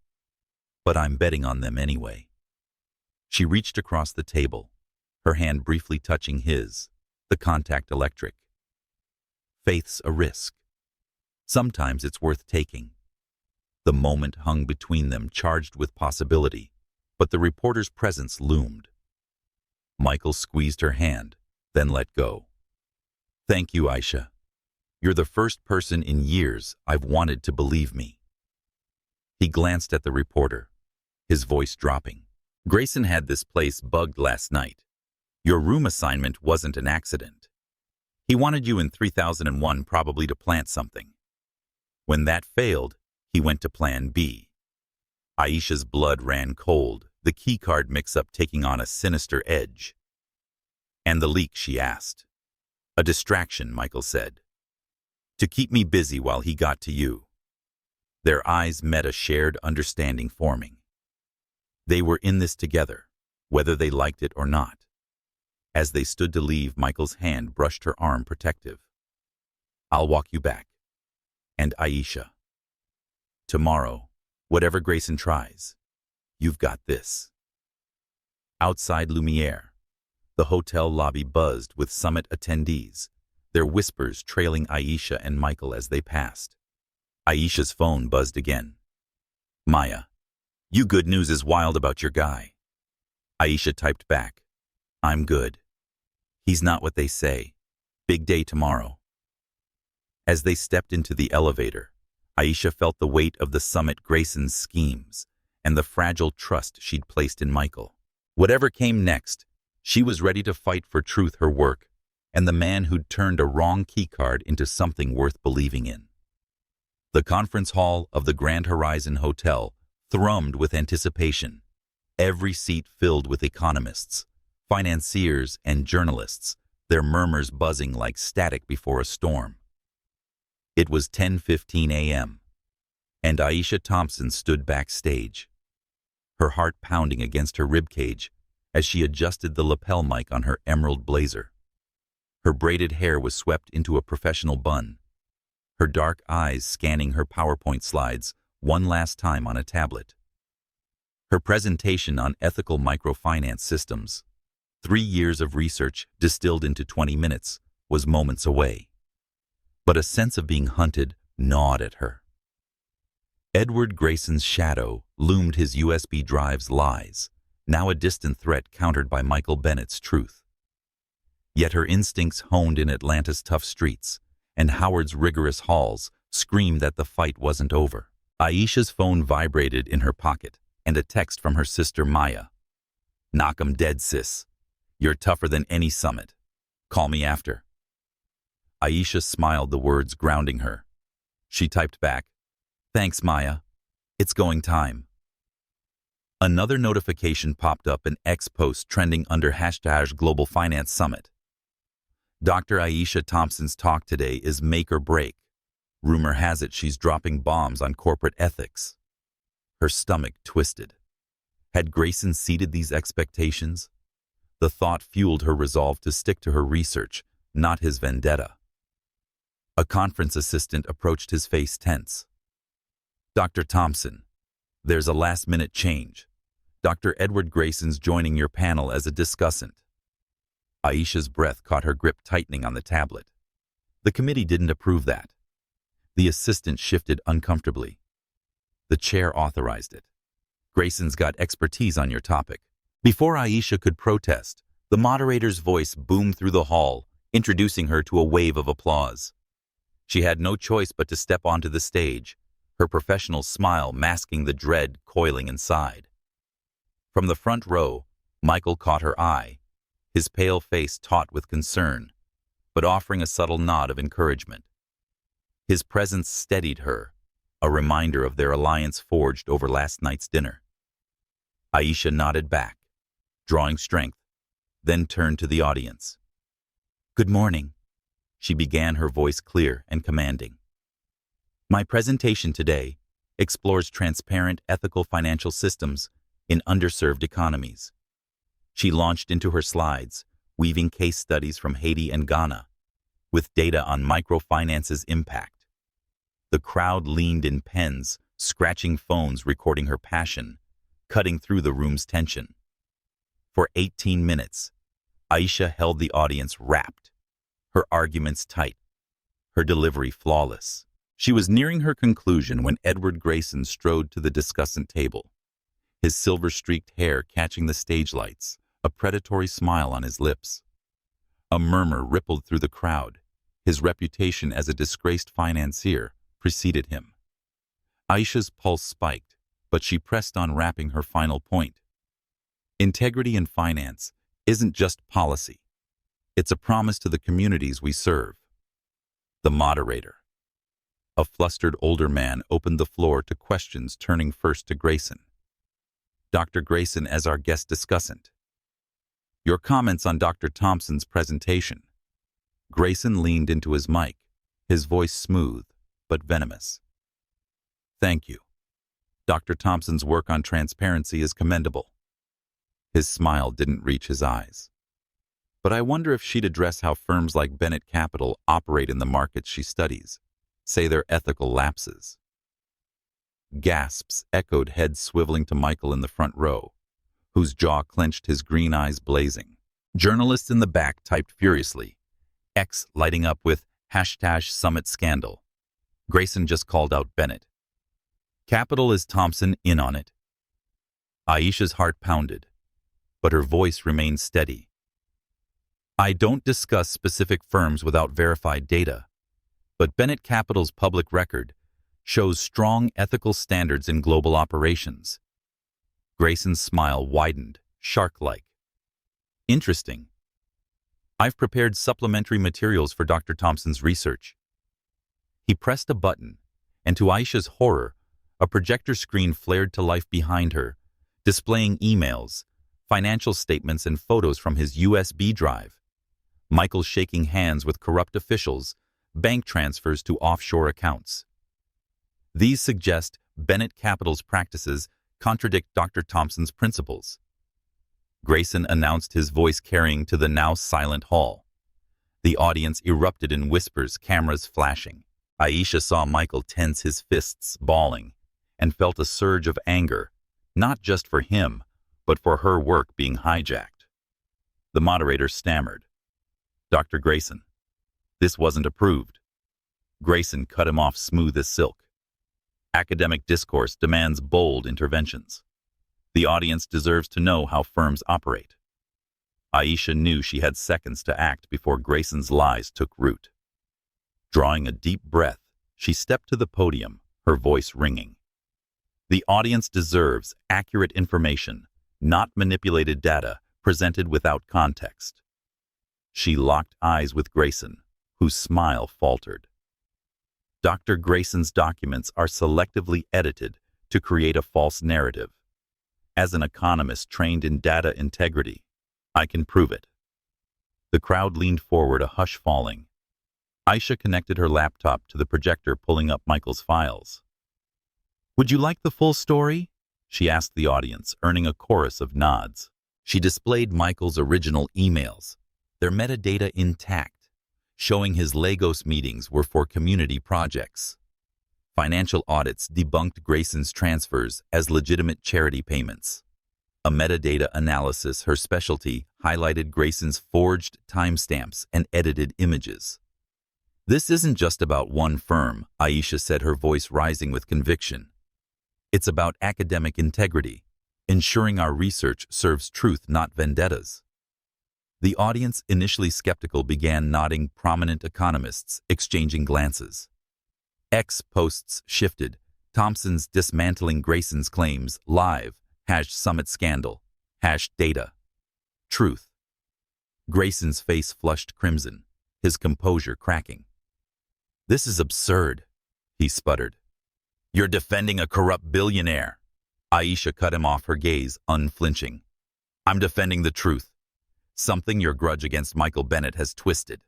But I'm betting on them anyway. She reached across the table, her hand briefly touching his, the contact electric. Faith's a risk. Sometimes it's worth taking. The moment hung between them, charged with possibility, but the reporter's presence loomed. Michael squeezed her hand, then let go. Thank you, Aisha. You're the first person in years I've wanted to believe me. He glanced at the reporter, his voice dropping. Grayson had this place bugged last night. Your room assignment wasn't an accident. He wanted you in 3001 probably to plant something. When that failed, he went to plan B. Aisha's blood ran cold, the keycard mix-up taking on a sinister edge. And the leak, she asked. A distraction, Michael said. To keep me busy while he got to you. Their eyes met, a shared understanding forming. They were in this together, whether they liked it or not. As they stood to leave, Michael's hand brushed her arm, protective. I'll walk you back. And Aisha. Tomorrow, whatever Grayson tries, you've got this. Outside Lumiere, the hotel lobby buzzed with summit attendees, their whispers trailing Aisha and Michael as they passed. Aisha's phone buzzed again. Maya, you good news is wild about your guy. Aisha typed back. I'm good. He's not what they say. Big day tomorrow. As they stepped into the elevator, Aisha felt the weight of the summit, Grayson's schemes, and the fragile trust she'd placed in Michael. Whatever came next, she was ready to fight for truth, her work, and the man who'd turned a wrong keycard into something worth believing in. The conference hall of the Grand Horizon Hotel thrummed with anticipation, every seat filled with economists, financiers, and journalists, their murmurs buzzing like static before a storm. It was 10:15 a.m., and Aisha Thompson stood backstage. her heart pounding against her ribcage as she adjusted the lapel mic on her emerald blazer. Her braided hair was swept into a professional bun, her dark eyes scanning her PowerPoint slides one last time on a tablet. Her presentation on ethical microfinance systems, 3 years of research distilled into 20 minutes, was moments away. But a sense of being hunted gnawed at her. Edward Grayson's shadow loomed, his USB drive's lies, now a distant threat countered by Michael Bennett's truth. Yet her instincts, honed in Atlanta's tough streets and Howard's rigorous halls, screamed that the fight wasn't over. Aisha's phone vibrated in her pocket, and a text from her sister Maya. "Knock 'em dead, sis. You're tougher than any summit. Call me after." Aisha smiled, the words grounding her. She typed back, "Thanks, Maya. It's going time." Another notification popped up, an X post trending under #Global Finance Summit. Dr. Aisha Thompson's talk today is make or break. Rumor has it she's dropping bombs on corporate ethics. Her stomach twisted. Had Grayson seeded these expectations? The thought fueled her resolve to stick to her research, not his vendetta. A conference assistant approached, his face tense. "Dr. Thompson, there's a last-minute change. Dr. Edward Grayson's joining your panel as a discussant." Aisha's breath caught, her grip tightening on the tablet. The committee didn't approve that. The assistant shifted uncomfortably. "The chair authorized it. Grayson's got expertise on your topic." Before Aisha could protest, the moderator's voice boomed through the hall, introducing her to a wave of applause. She had no choice but to step onto the stage, her professional smile masking the dread coiling inside. From the front row, Michael caught her eye, his pale face taut with concern, but offering a subtle nod of encouragement. His presence steadied her, a reminder of their alliance forged over last night's dinner. Aisha nodded back, drawing strength, then turned to the audience. "Good morning," she began, her voice clear and commanding. "My presentation today explores transparent, ethical financial systems in underserved economies." She launched into her slides, weaving case studies from Haiti and Ghana, with data on microfinance's impact. The crowd leaned in, pens, scratching phones, recording her passion, cutting through the room's tension. For 18 minutes, Aisha held the audience rapt, her arguments tight, her delivery flawless. She was nearing her conclusion when Edward Grayson strode to the discussant table, his silver-streaked hair catching the stage lights, a predatory smile on his lips. A murmur rippled through the crowd. His reputation as a disgraced financier preceded him. Aisha's pulse spiked, but she pressed on, rapping her final point. Integrity in finance isn't just policy. It's a promise to the communities we serve. The moderator, a flustered older man, opened the floor to questions, turning first to Grayson. "Dr. Grayson, as our guest discussant, your comments on Dr. Thompson's presentation." Grayson leaned into his mic, his voice smooth but venomous. "Thank you. Dr. Thompson's work on transparency is commendable." His smile didn't reach his eyes. "But I wonder if she'd address how firms like Bennett Capital operate in the markets she studies, say their ethical lapses." Gasps echoed, heads swiveling to Michael in the front row, whose jaw clenched, his green eyes blazing. Journalists in the back typed furiously, X lighting up with #Summit Scandal. Grayson just called out Bennett. Capital, is Thompson in on it? Aisha's heart pounded, but her voice remained steady. "I don't discuss specific firms without verified data, but Bennett Capital's public record shows strong ethical standards in global operations." Grayson's smile widened, shark-like. "Interesting. I've prepared supplementary materials for Dr. Thompson's research." He pressed a button, and to Aisha's horror, a projector screen flared to life behind her, displaying emails, financial statements, and photos from his USB drive. Michael shaking hands with corrupt officials, bank transfers to offshore accounts. These suggest Bennett Capital's practices contradict Dr. Thompson's principles. Grayson announced, his voice carrying to the now silent hall. The audience erupted in whispers, cameras flashing. Aisha saw Michael tense, his fists balling, and felt a surge of anger, not just for him, but for her work being hijacked. The moderator stammered, "Dr. Grayson, this wasn't approved." Grayson cut him off smooth as silk. "Academic discourse demands bold interventions. The audience deserves to know how firms operate." Aisha knew she had seconds to act before Grayson's lies took root. Drawing a deep breath, she stepped to the podium, her voice ringing. "The audience deserves accurate information, not manipulated data presented without context." She locked eyes with Grayson, whose smile faltered. Dr. Grayson's documents are selectively edited to create a false narrative. As an economist trained in data integrity, I can prove it. The crowd leaned forward, a hush falling. Aisha connected her laptop to the projector, pulling up Michael's files. "Would you like the full story?" she asked the audience, earning a chorus of nods. She displayed Michael's original emails, their metadata intact, showing his Lagos meetings were for community projects. Financial audits debunked Grayson's transfers as legitimate charity payments. A metadata analysis, her specialty, highlighted Grayson's forged timestamps and edited images. "This isn't just about one firm," Aisha said, her voice rising with conviction. "It's about academic integrity, ensuring our research serves truth, not vendettas." The audience, initially skeptical, began nodding, prominent economists exchanging glances. X posts shifted. Thompson's dismantling Grayson's claims, live, #summit scandal, #data. Truth. Grayson's face flushed crimson, his composure cracking. "This is absurd," he sputtered. "You're defending a corrupt billionaire." Aisha cut him off, her gaze unflinching. "I'm defending the truth. Something your grudge against Michael Bennett has twisted."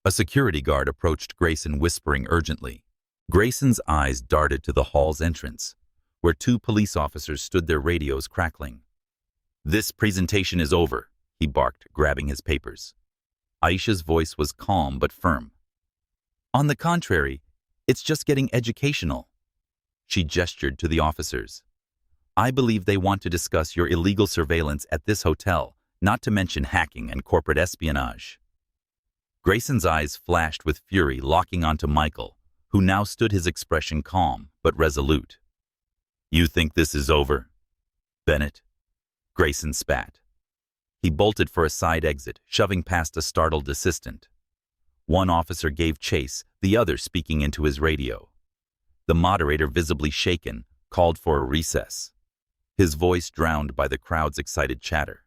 A security guard approached Grayson, whispering urgently. Grayson's eyes darted to the hall's entrance, where two police officers stood, their radios crackling. "This presentation is over," he barked, grabbing his papers. Aisha's voice was calm but firm. "On the contrary, it's just getting educational." She gestured to the officers. "I believe they want to discuss your illegal surveillance at this hotel, not to mention hacking and corporate espionage." Grayson's eyes flashed with fury, locking onto Michael, who now stood, his expression calm but resolute. "You think this is over, Bennett?" Grayson spat. He bolted for a side exit, shoving past a startled assistant. One officer gave chase, the other speaking into his radio. The moderator, visibly shaken, called for a recess, his voice drowned by the crowd's excited chatter.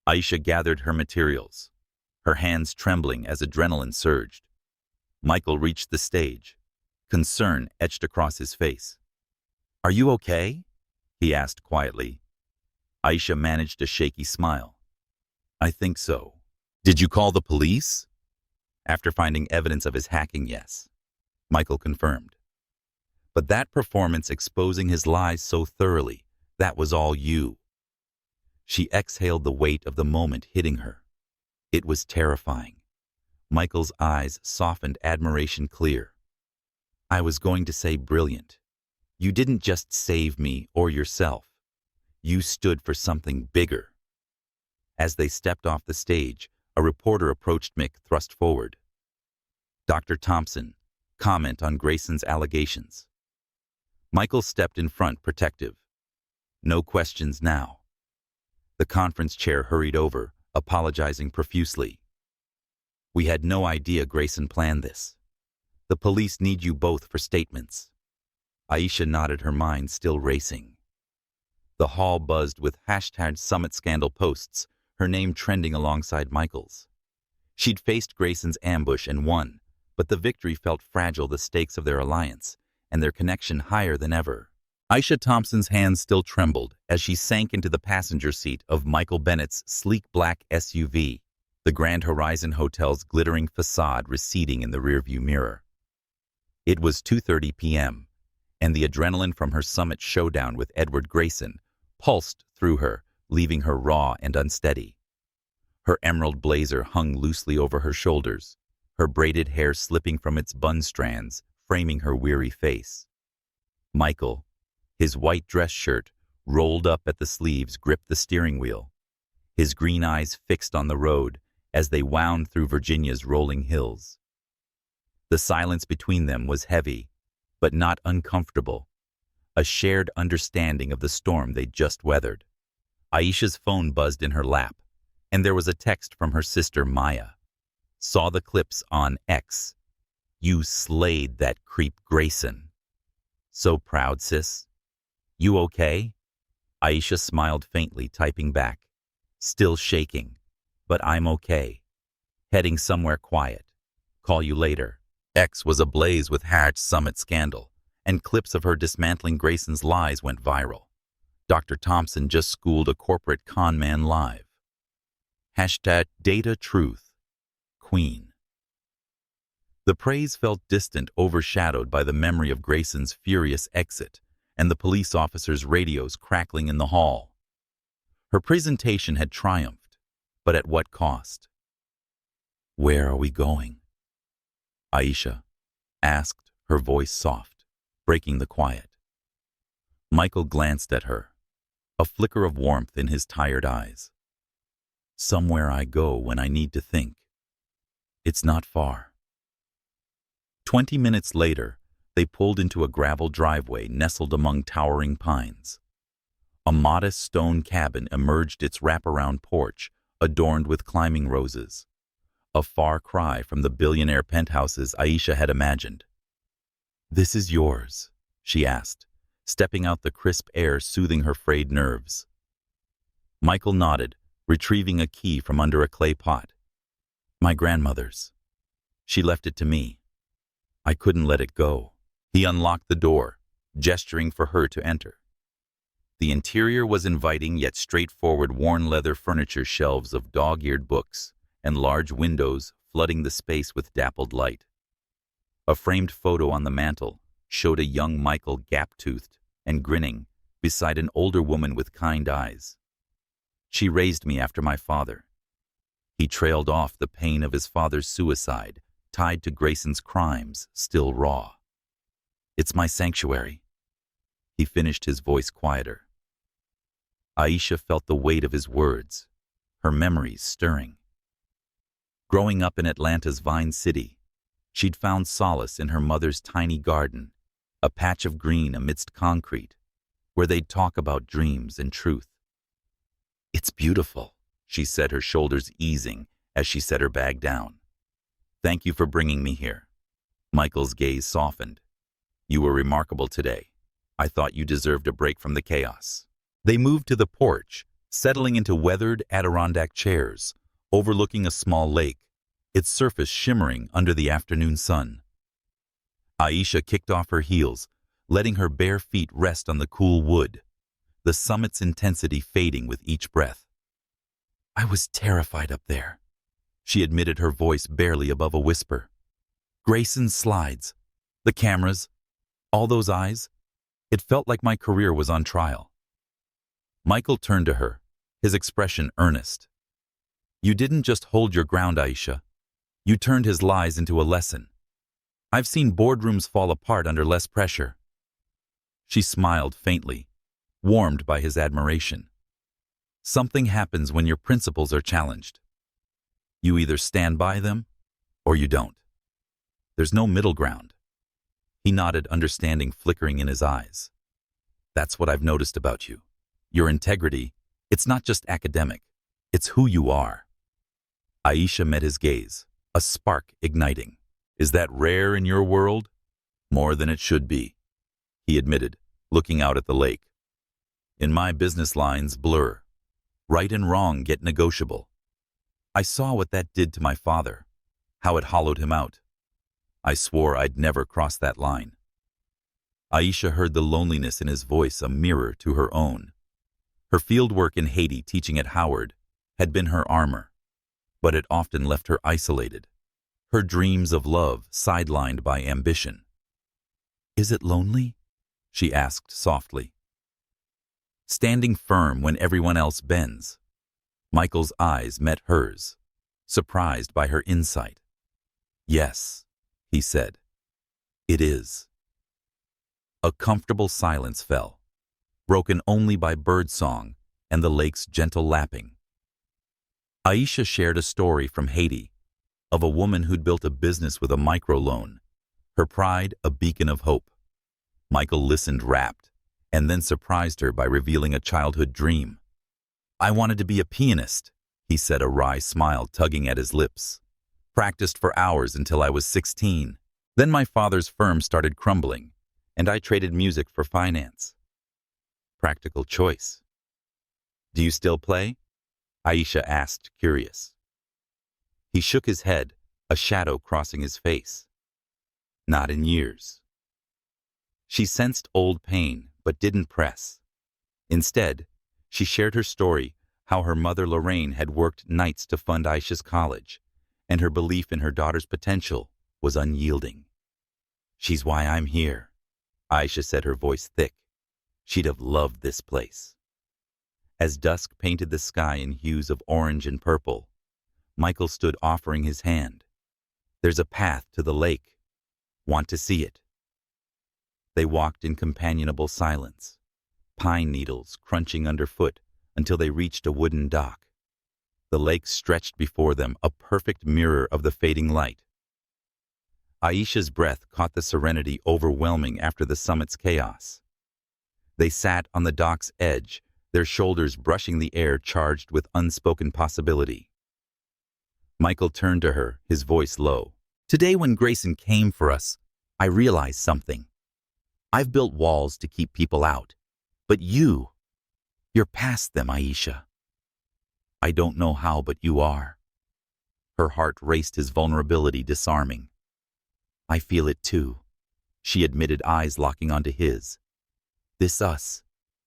Aisha gathered her materials, her hands trembling as adrenaline surged. Michael reached the stage, concern etched across his face. "Are you okay?" he asked quietly. Aisha managed a shaky smile. "I think so." "Did you call the police?" "After finding evidence of his hacking, yes," Michael confirmed. "But that performance exposing his lies so thoroughly, that was all you." She exhaled, the weight of the moment hitting her. It was terrifying. Michael's eyes softened, admiration clear. "I was going to say brilliant. You didn't just save me or yourself. You stood for something bigger." As they stepped off the stage, a reporter approached. Mick thrust forward. "Dr. Thompson, comment on Grayson's allegations." Michael stepped in front, protective. "No questions now." The conference chair hurried over, apologizing profusely. "We had no idea Grayson planned this. The police need you both for statements." Aisha nodded, her mind still racing. The hall buzzed with #summit scandal posts, her name trending alongside Michael's. She'd faced Grayson's ambush and won, but the victory felt fragile, the stakes of their alliance and their connection higher than ever. Aisha Thompson's hands still trembled as she sank into the passenger seat of Michael Bennett's sleek black SUV, the Grand Horizon Hotel's glittering facade receding in the rearview mirror. It was 2:30 p.m., and the adrenaline from her summit showdown with Edward Grayson pulsed through her, leaving her raw and unsteady. Her emerald blazer hung loosely over her shoulders, her braided hair slipping from its bun strands, framing her weary face. Michael, his white dress shirt rolled up at the sleeves, gripped the steering wheel, his green eyes fixed on the road as they wound through Virginia's rolling hills. The silence between them was heavy, but not uncomfortable, a shared understanding of the storm they'd just weathered. Aisha's phone buzzed in her lap, and there was a text from her sister Maya. Saw the clips on X. You slayed that creep Grayson. So proud, sis. You okay? Aisha smiled faintly, typing back. Still shaking, but I'm okay. Heading somewhere quiet. Call you later. X was ablaze with Hatch's summit scandal, and clips of her dismantling Grayson's lies went viral. Dr. Thompson just schooled a corporate con man live. Hashtag Data Truth. Queen. The praise felt distant, overshadowed by the memory of Grayson's furious exit and the police officers' radios crackling in the hall. Her presentation had triumphed, but at what cost? Where are we going? Aisha asked, her voice soft, breaking the quiet. Michael glanced at her, a flicker of warmth in his tired eyes. Somewhere I go when I need to think. It's not far. 20 minutes later, they pulled into a gravel driveway nestled among towering pines. A modest stone cabin emerged its wraparound porch, adorned with climbing roses. A far cry from the billionaire penthouses Aisha had imagined. This is yours, she asked, stepping out the crisp air soothing her frayed nerves. Michael nodded, retrieving a key from under a clay pot. My grandmother's. She left it to me. I couldn't let it go. He unlocked the door, gesturing for her to enter. The interior was inviting yet straightforward, worn leather furniture, shelves of dog-eared books, and large windows flooding the space with dappled light. A framed photo on the mantel showed a young Michael gap-toothed and grinning beside an older woman with kind eyes. She raised me after my father. He trailed off, the pain of his father's suicide, tied to Grayson's crimes, still raw. It's my sanctuary. He finished, his voice quieter. Aisha felt the weight of his words, her memories stirring. Growing up in Atlanta's Vine City, she'd found solace in her mother's tiny garden, a patch of green amidst concrete, where they'd talk about dreams and truth. It's beautiful, she said, her shoulders easing as she set her bag down. Thank you for bringing me here. Michael's gaze softened. You were remarkable today. I thought you deserved a break from the chaos. They moved to the porch, settling into weathered Adirondack chairs, overlooking a small lake, its surface shimmering under the afternoon sun. Aisha kicked off her heels, letting her bare feet rest on the cool wood, the summit's intensity fading with each breath. I was terrified up there, she admitted, her voice barely above a whisper. Grayson's slides, the cameras, all those eyes, it felt like my career was on trial. Michael turned to her, his expression earnest. You didn't just hold your ground, Aisha. You turned his lies into a lesson. I've seen boardrooms fall apart under less pressure. She smiled faintly, warmed by his admiration. Something happens when your principles are challenged. You either stand by them, or you don't. There's no middle ground. He nodded, understanding flickering in his eyes. That's what I've noticed about you. Your integrity, it's not just academic, it's who you are. Aisha met his gaze, a spark igniting. Is that rare in your world? More than it should be, he admitted, looking out at the lake. In my business, lines blur. Right and wrong get negotiable. I saw what that did to my father, how it hollowed him out. I swore I'd never cross that line. Aisha heard the loneliness in his voice, a mirror to her own. Her fieldwork in Haiti, teaching at Howard, had been her armor, but it often left her isolated, her dreams of love sidelined by ambition. Is it lonely? she asked softly. Standing firm when everyone else bends. Michael's eyes met hers, surprised by her insight. Yes, he said. It is. A comfortable silence fell, broken only by birdsong and the lake's gentle lapping. Aisha shared a story from Haiti of a woman who'd built a business with a microloan, her pride a beacon of hope. Michael listened rapt, and then surprised her by revealing a childhood dream. I wanted to be a pianist, he said, a wry smile tugging at his lips. Practiced for hours until I was 16. Then my father's firm started crumbling, and I traded music for finance. Practical choice. Do you still play? Aisha asked, curious. He shook his head, a shadow crossing his face. Not in years. She sensed old pain, but didn't press. Instead, she shared her story, how her mother Lorraine had worked nights to fund Aisha's college, and her belief in her daughter's potential was unyielding. She's why I'm here, Aisha said, her voice thick. She'd have loved this place. As dusk painted the sky in hues of orange and purple, Michael stood offering his hand. There's a path to the lake. Want to see it? They walked in companionable silence, pine needles crunching underfoot until they reached a wooden dock. The lake stretched before them, a perfect mirror of the fading light. Aisha's breath caught the serenity overwhelming after the summit's chaos. They sat on the dock's edge, their shoulders brushing the air charged with unspoken possibility. Michael turned to her, his voice low. Today when Grayson came for us, I realized something. I've built walls to keep people out, but you're past them, Aisha. I don't know how, but you are. Her heart raced, his vulnerability disarming. I feel it too, she admitted, eyes locking onto his. This us,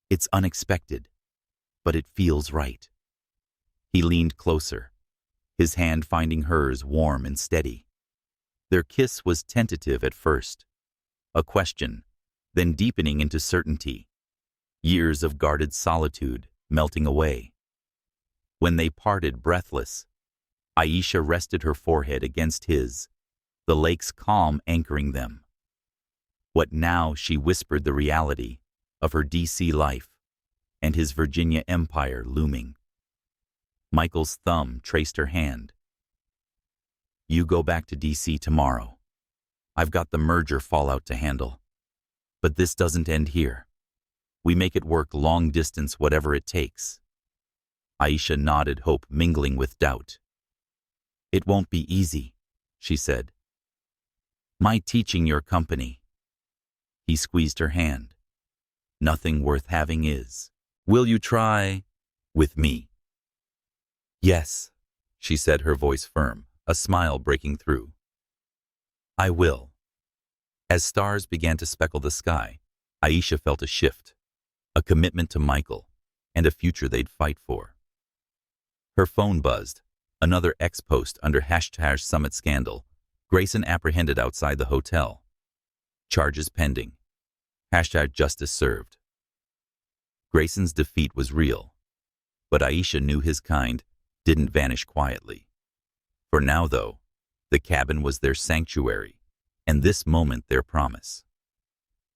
it's unexpected, but it feels right. He leaned closer, his hand finding hers warm and steady. Their kiss was tentative at first, a question, then deepening into certainty, years of guarded solitude melting away. When they parted breathless, Aisha rested her forehead against his, the lake's calm anchoring them. What now, she whispered, the reality of her DC life and his Virginia empire looming. Michael's thumb traced her hand. You go back to DC tomorrow. I've got the merger fallout to handle. But this doesn't end here. We make it work long distance, whatever it takes. Aisha nodded, hope mingling with doubt. It won't be easy, she said. My teaching your company. He squeezed her hand. Nothing worth having is. Will you try with me? Yes, she said, her voice firm, a smile breaking through. I will. As stars began to speckle the sky, Aisha felt a shift, a commitment to Michael, and a future they'd fight for. Her phone buzzed, another ex-post under #Summit Scandal. Grayson apprehended outside the hotel. Charges pending. #Justice served. Grayson's defeat was real, but Aisha knew his kind didn't vanish quietly. For now, though, the cabin was their sanctuary, and this moment their promise.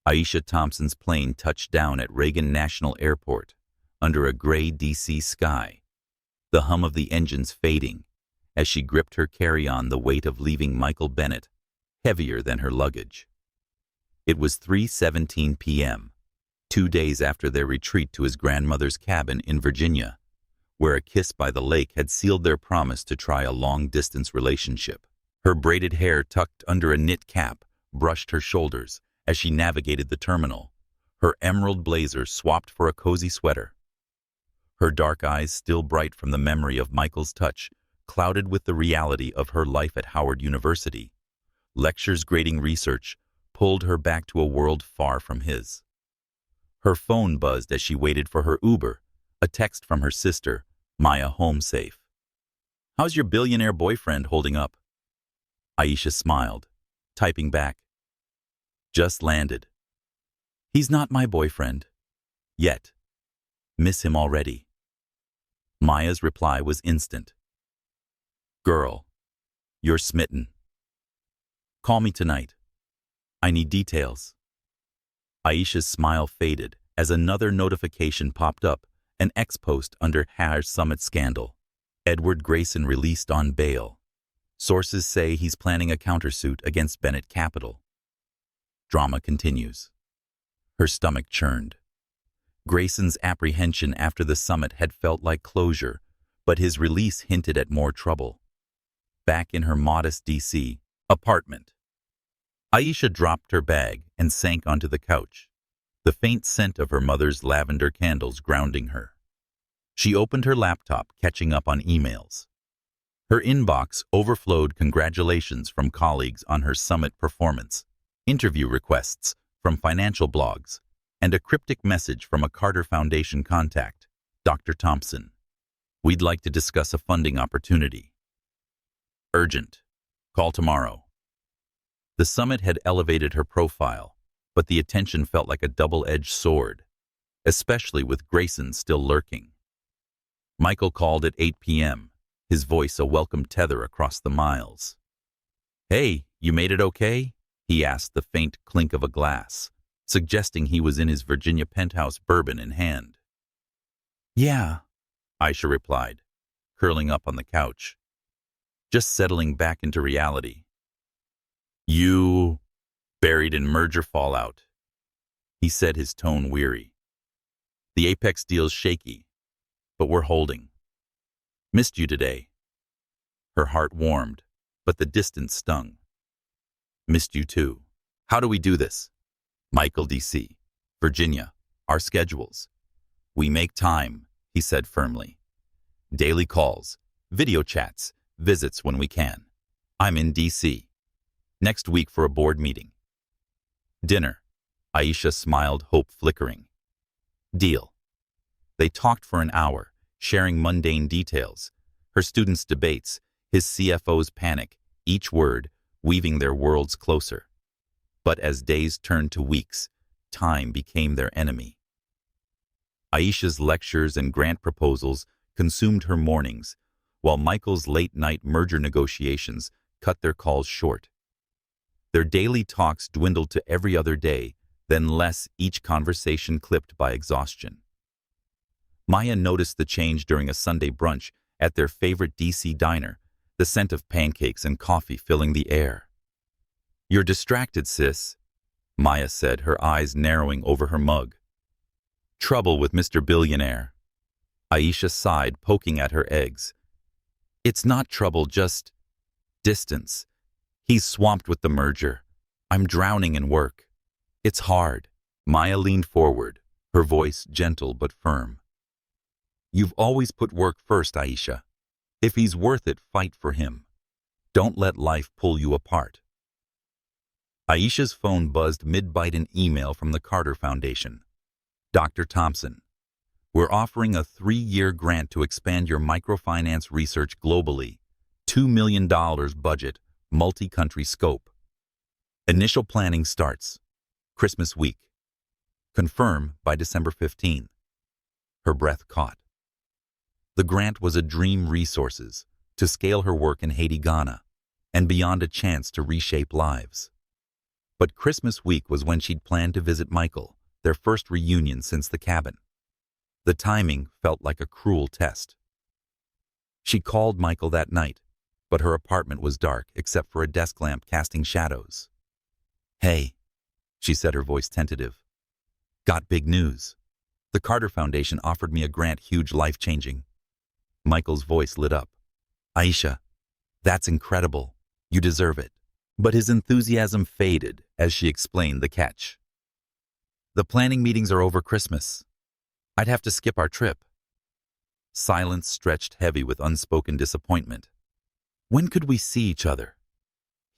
Aisha Thompson's plane touched down at Reagan National Airport under a gray DC sky, the hum of the engines fading as she gripped her carry-on, the weight of leaving Michael Bennett heavier than her luggage. It was 3:17 p.m., 2 days after their retreat to his grandmother's cabin in Virginia, where a kiss by the lake had sealed their promise to try a long-distance relationship. Her braided hair tucked under a knit cap brushed her shoulders as she navigated the terminal, her emerald blazer swapped for a cozy sweater. Her dark eyes, still bright from the memory of Michael's touch, clouded with the reality of her life at Howard University. Lectures grading research pulled her back to a world far from his. Her phone buzzed as she waited for her Uber, a text from her sister, Maya, home safe. How's your billionaire boyfriend holding up? Aisha smiled, typing back. Just landed. He's not my boyfriend. Yet. Miss him already. Maya's reply was instant. Girl, you're smitten. Call me tonight. I need details. Aisha's smile faded as another notification popped up, an ex-post under #Summit Scandal. Edward Grayson released on bail. Sources say he's planning a countersuit against Bennett Capital. Drama continues. Her stomach churned. Grayson's apprehension after the summit had felt like closure, but his release hinted at more trouble. Back in her modest D.C. apartment, Aisha dropped her bag and sank onto the couch, the faint scent of her mother's lavender candles grounding her. She opened her laptop, catching up on emails. Her inbox overflowed congratulations from colleagues on her summit performance, interview requests from financial blogs, and a cryptic message from a Carter Foundation contact, Dr. Thompson. We'd like to discuss a funding opportunity. Urgent. Call tomorrow. The summit had elevated her profile, but the attention felt like a double-edged sword, especially with Grayson still lurking. Michael called at 8 p.m., his voice a welcome tether across the miles. Hey, you made it okay? He asked, the faint clink of a glass, suggesting he was in his Virginia penthouse, bourbon in hand. Yeah, Aisha replied, curling up on the couch, just settling back into reality. You buried in merger fallout, he said, his tone weary. The Apex deal's shaky, but we're holding. Missed you today. Her heart warmed, but the distance stung. Missed you too. How do we do this? Michael, D.C., Virginia, our schedules. We make time, he said firmly. Daily calls, video chats, visits when we can. I'm in D.C. next week for a board meeting. Dinner. Aisha smiled, hope flickering. Deal. They talked for an hour, sharing mundane details, her students' debates, his CFO's panic, each word weaving their worlds closer. But as days turned to weeks, time became their enemy. Aisha's lectures and grant proposals consumed her mornings, while Michael's late-night merger negotiations cut their calls short. Their daily talks dwindled to every other day, then less, each conversation clipped by exhaustion. Maya noticed the change during a Sunday brunch at their favorite D.C. diner, the scent of pancakes and coffee filling the air. You're distracted, sis, Maya said, her eyes narrowing over her mug. Trouble with Mr. Billionaire. Aisha sighed, poking at her eggs. It's not trouble, just distance. He's swamped with the merger. I'm drowning in work. It's hard. Maya leaned forward, her voice gentle but firm. You've always put work first, Aisha. If he's worth it, fight for him. Don't let life pull you apart. Aisha's phone buzzed mid-bite, an email from the Carter Foundation. Dr. Thompson, we're offering a 3-year grant to expand your microfinance research globally. $2 million budget, multi-country scope. Initial planning starts Christmas week. Confirm by December 15. Her breath caught. The grant was a dream resources to scale her work in Haiti, Ghana, and beyond a chance to reshape lives. But Christmas week was when she'd planned to visit Michael, their first reunion since the cabin. The timing felt like a cruel test. She called Michael that night, but her apartment was dark except for a desk lamp casting shadows. Hey, she said, her voice tentative. Got big news. The Carter Foundation offered me a grant, huge, life-changing. Michael's voice lit up. Aisha, that's incredible. You deserve it. But his enthusiasm faded as she explained the catch. The planning meetings are over Christmas. I'd have to skip our trip. Silence stretched heavy with unspoken disappointment. When could we see each other?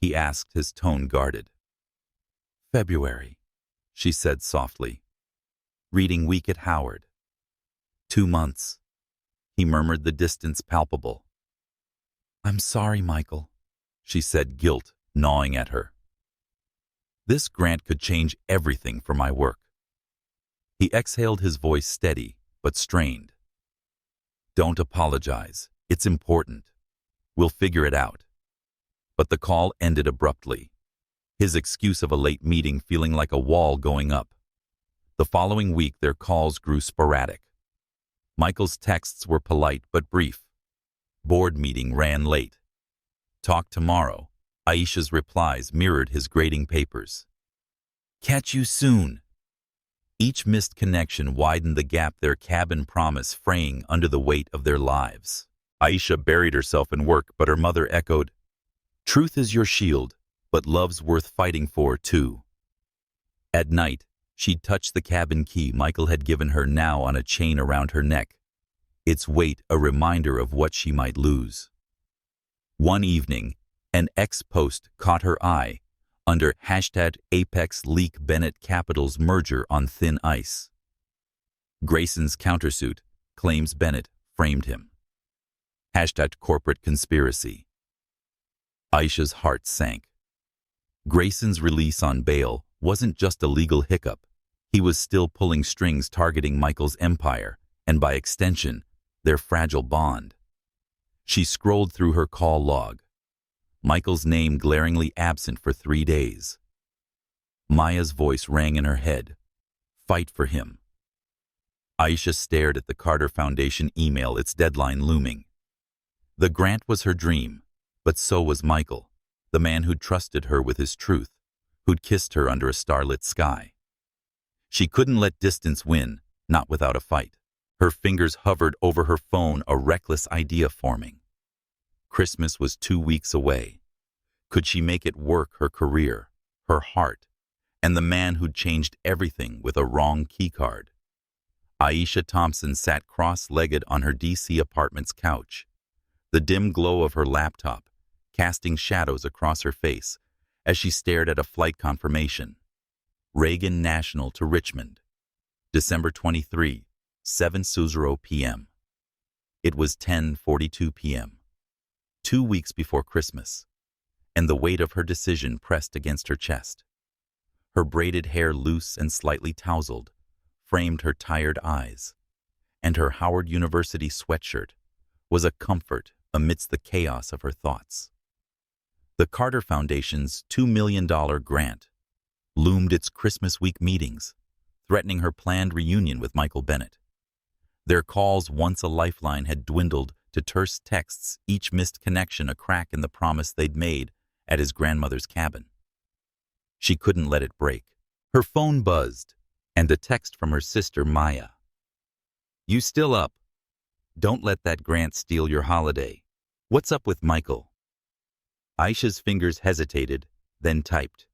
He asked, his tone guarded. February, she said softly. Reading week at Howard. 2 months. He murmured, the distance palpable. I'm sorry, Michael, she said, guilt gnawing at her. This grant could change everything for my work. He exhaled, his voice steady but strained. "Don't apologize. It's important. We'll figure it out." But the call ended abruptly, his excuse of a late meeting feeling like a wall going up. The following week, their calls grew sporadic. Michael's texts were polite but brief. "Board meeting ran late. Talk tomorrow." Aisha's replies mirrored his grading papers. "Catch you soon." Each missed connection widened the gap, their cabin promise fraying under the weight of their lives. Aisha buried herself in work, but her mother echoed, "Truth is your shield, but love's worth fighting for, too." At night, she'd touch the cabin key Michael had given her, now on a chain around her neck, its weight a reminder of what she might lose. One evening, an ex-post caught her eye under #Apex Leak Bennett Capital's merger on thin ice. Grayson's countersuit claims Bennett framed him. #corporate conspiracy. Aisha's heart sank. Grayson's release on bail wasn't just a legal hiccup. He was still pulling strings targeting Michael's empire, and by extension, their fragile bond. She scrolled through her call log. Michael's name glaringly absent for 3 days. Maya's voice rang in her head. "Fight for him." Aisha stared at the Carter Foundation email, its deadline looming. The grant was her dream, but so was Michael, the man who'd trusted her with his truth, who'd kissed her under a starlit sky. She couldn't let distance win, not without a fight. Her fingers hovered over her phone, a reckless idea forming. Christmas was 2 weeks away. Could she make it work, her career, her heart, and the man who'd changed everything with a wrong keycard? Aisha Thompson sat cross-legged on her D.C. apartment's couch, the dim glow of her laptop casting shadows across her face as she stared at a flight confirmation. Reagan National to Richmond, December 23, 7:00 p.m. It was 10:42 p.m., 2 weeks before Christmas, and the weight of her decision pressed against her chest. Her braided hair, loose and slightly tousled, framed her tired eyes, and her Howard University sweatshirt was a comfort amidst the chaos of her thoughts. The Carter Foundation's $2 million grant loomed, its Christmas week meetings, threatening her planned reunion with Michael Bennett. Their calls, once a lifeline, had dwindled to terse texts, each missed connection a crack in the promise they'd made at his grandmother's cabin. She couldn't let it break. Her phone buzzed, and a text from her sister Maya. "You still up? Don't let that grant steal your holiday. What's up with Michael?" Aisha's fingers hesitated, then typed.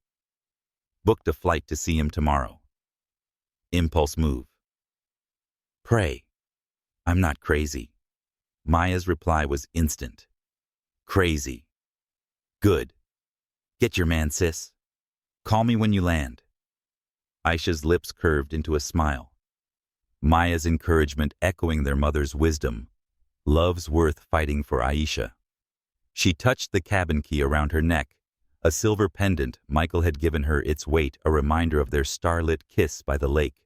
"Booked a flight to see him tomorrow." Impulse move. "Pray. I'm not crazy." Maya's reply was instant. "Crazy. Good. Get your man, sis. Call me when you land." Aisha's lips curved into a smile. Maya's encouragement echoing their mother's wisdom. Love's worth fighting for, Aisha. She touched the cabin key around her neck, a silver pendant Michael had given her, its weight a reminder of their starlit kiss by the lake.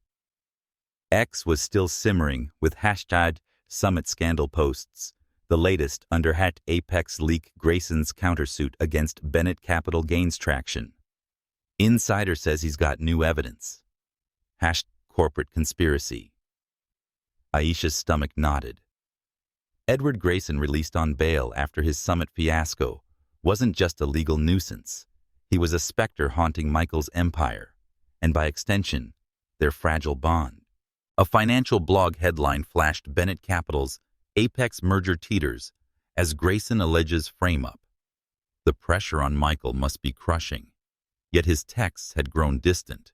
X was still simmering with #Summit scandal posts, the latest under #Apex Leak Grayson's countersuit against Bennett Capital gains traction. Insider says he's got new evidence. #corporate conspiracy. Aisha's stomach knotted. Edward Grayson, released on bail after his Summit fiasco, wasn't just a legal nuisance. He was a specter haunting Michael's empire, and by extension, their fragile bond. A financial blog headline flashed Bennett Capital's Apex merger teeters as Grayson alleges frame-up. The pressure on Michael must be crushing, yet his texts had grown distant,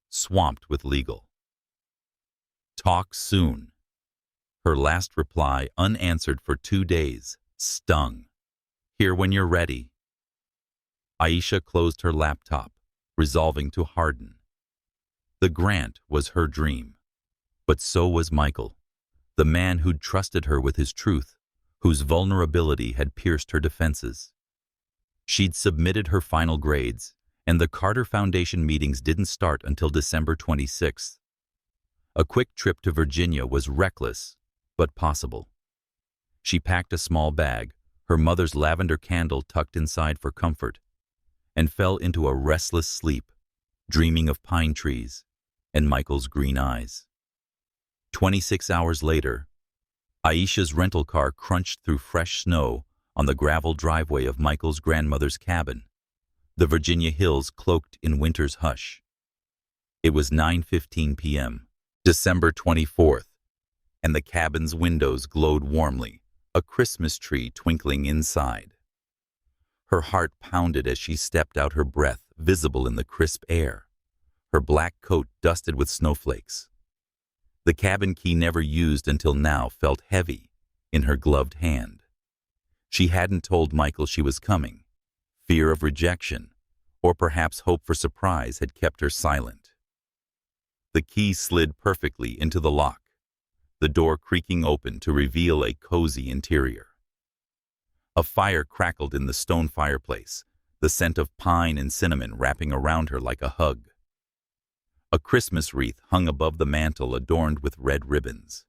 swamped with legal. "Talk soon." Her last reply, unanswered for 2 days, stung. "Here when you're ready." Aisha closed her laptop, resolving to harden. The grant was her dream, but so was Michael, the man who'd trusted her with his truth, whose vulnerability had pierced her defenses. She'd submitted her final grades, and the Carter Foundation meetings didn't start until December 26th. A quick trip to Virginia was reckless, but possible. She packed a small bag, her mother's lavender candle tucked inside for comfort, and fell into a restless sleep, dreaming of pine trees and Michael's green eyes. 26 hours later, Aisha's rental car crunched through fresh snow on the gravel driveway of Michael's grandmother's cabin, the Virginia hills cloaked in winter's hush. It was 9:15 p.m., December 24th, and the cabin's windows glowed warmly, a Christmas tree twinkling inside. Her heart pounded as she stepped out, her breath visible in the crisp air, her black coat dusted with snowflakes. The cabin key, never used until now, felt heavy in her gloved hand. She hadn't told Michael she was coming. Fear of rejection, or perhaps hope for surprise, had kept her silent. The key slid perfectly into the lock, the door creaking open to reveal a cozy interior. A fire crackled in the stone fireplace, the scent of pine and cinnamon wrapping around her like a hug. A Christmas wreath hung above the mantel, adorned with red ribbons.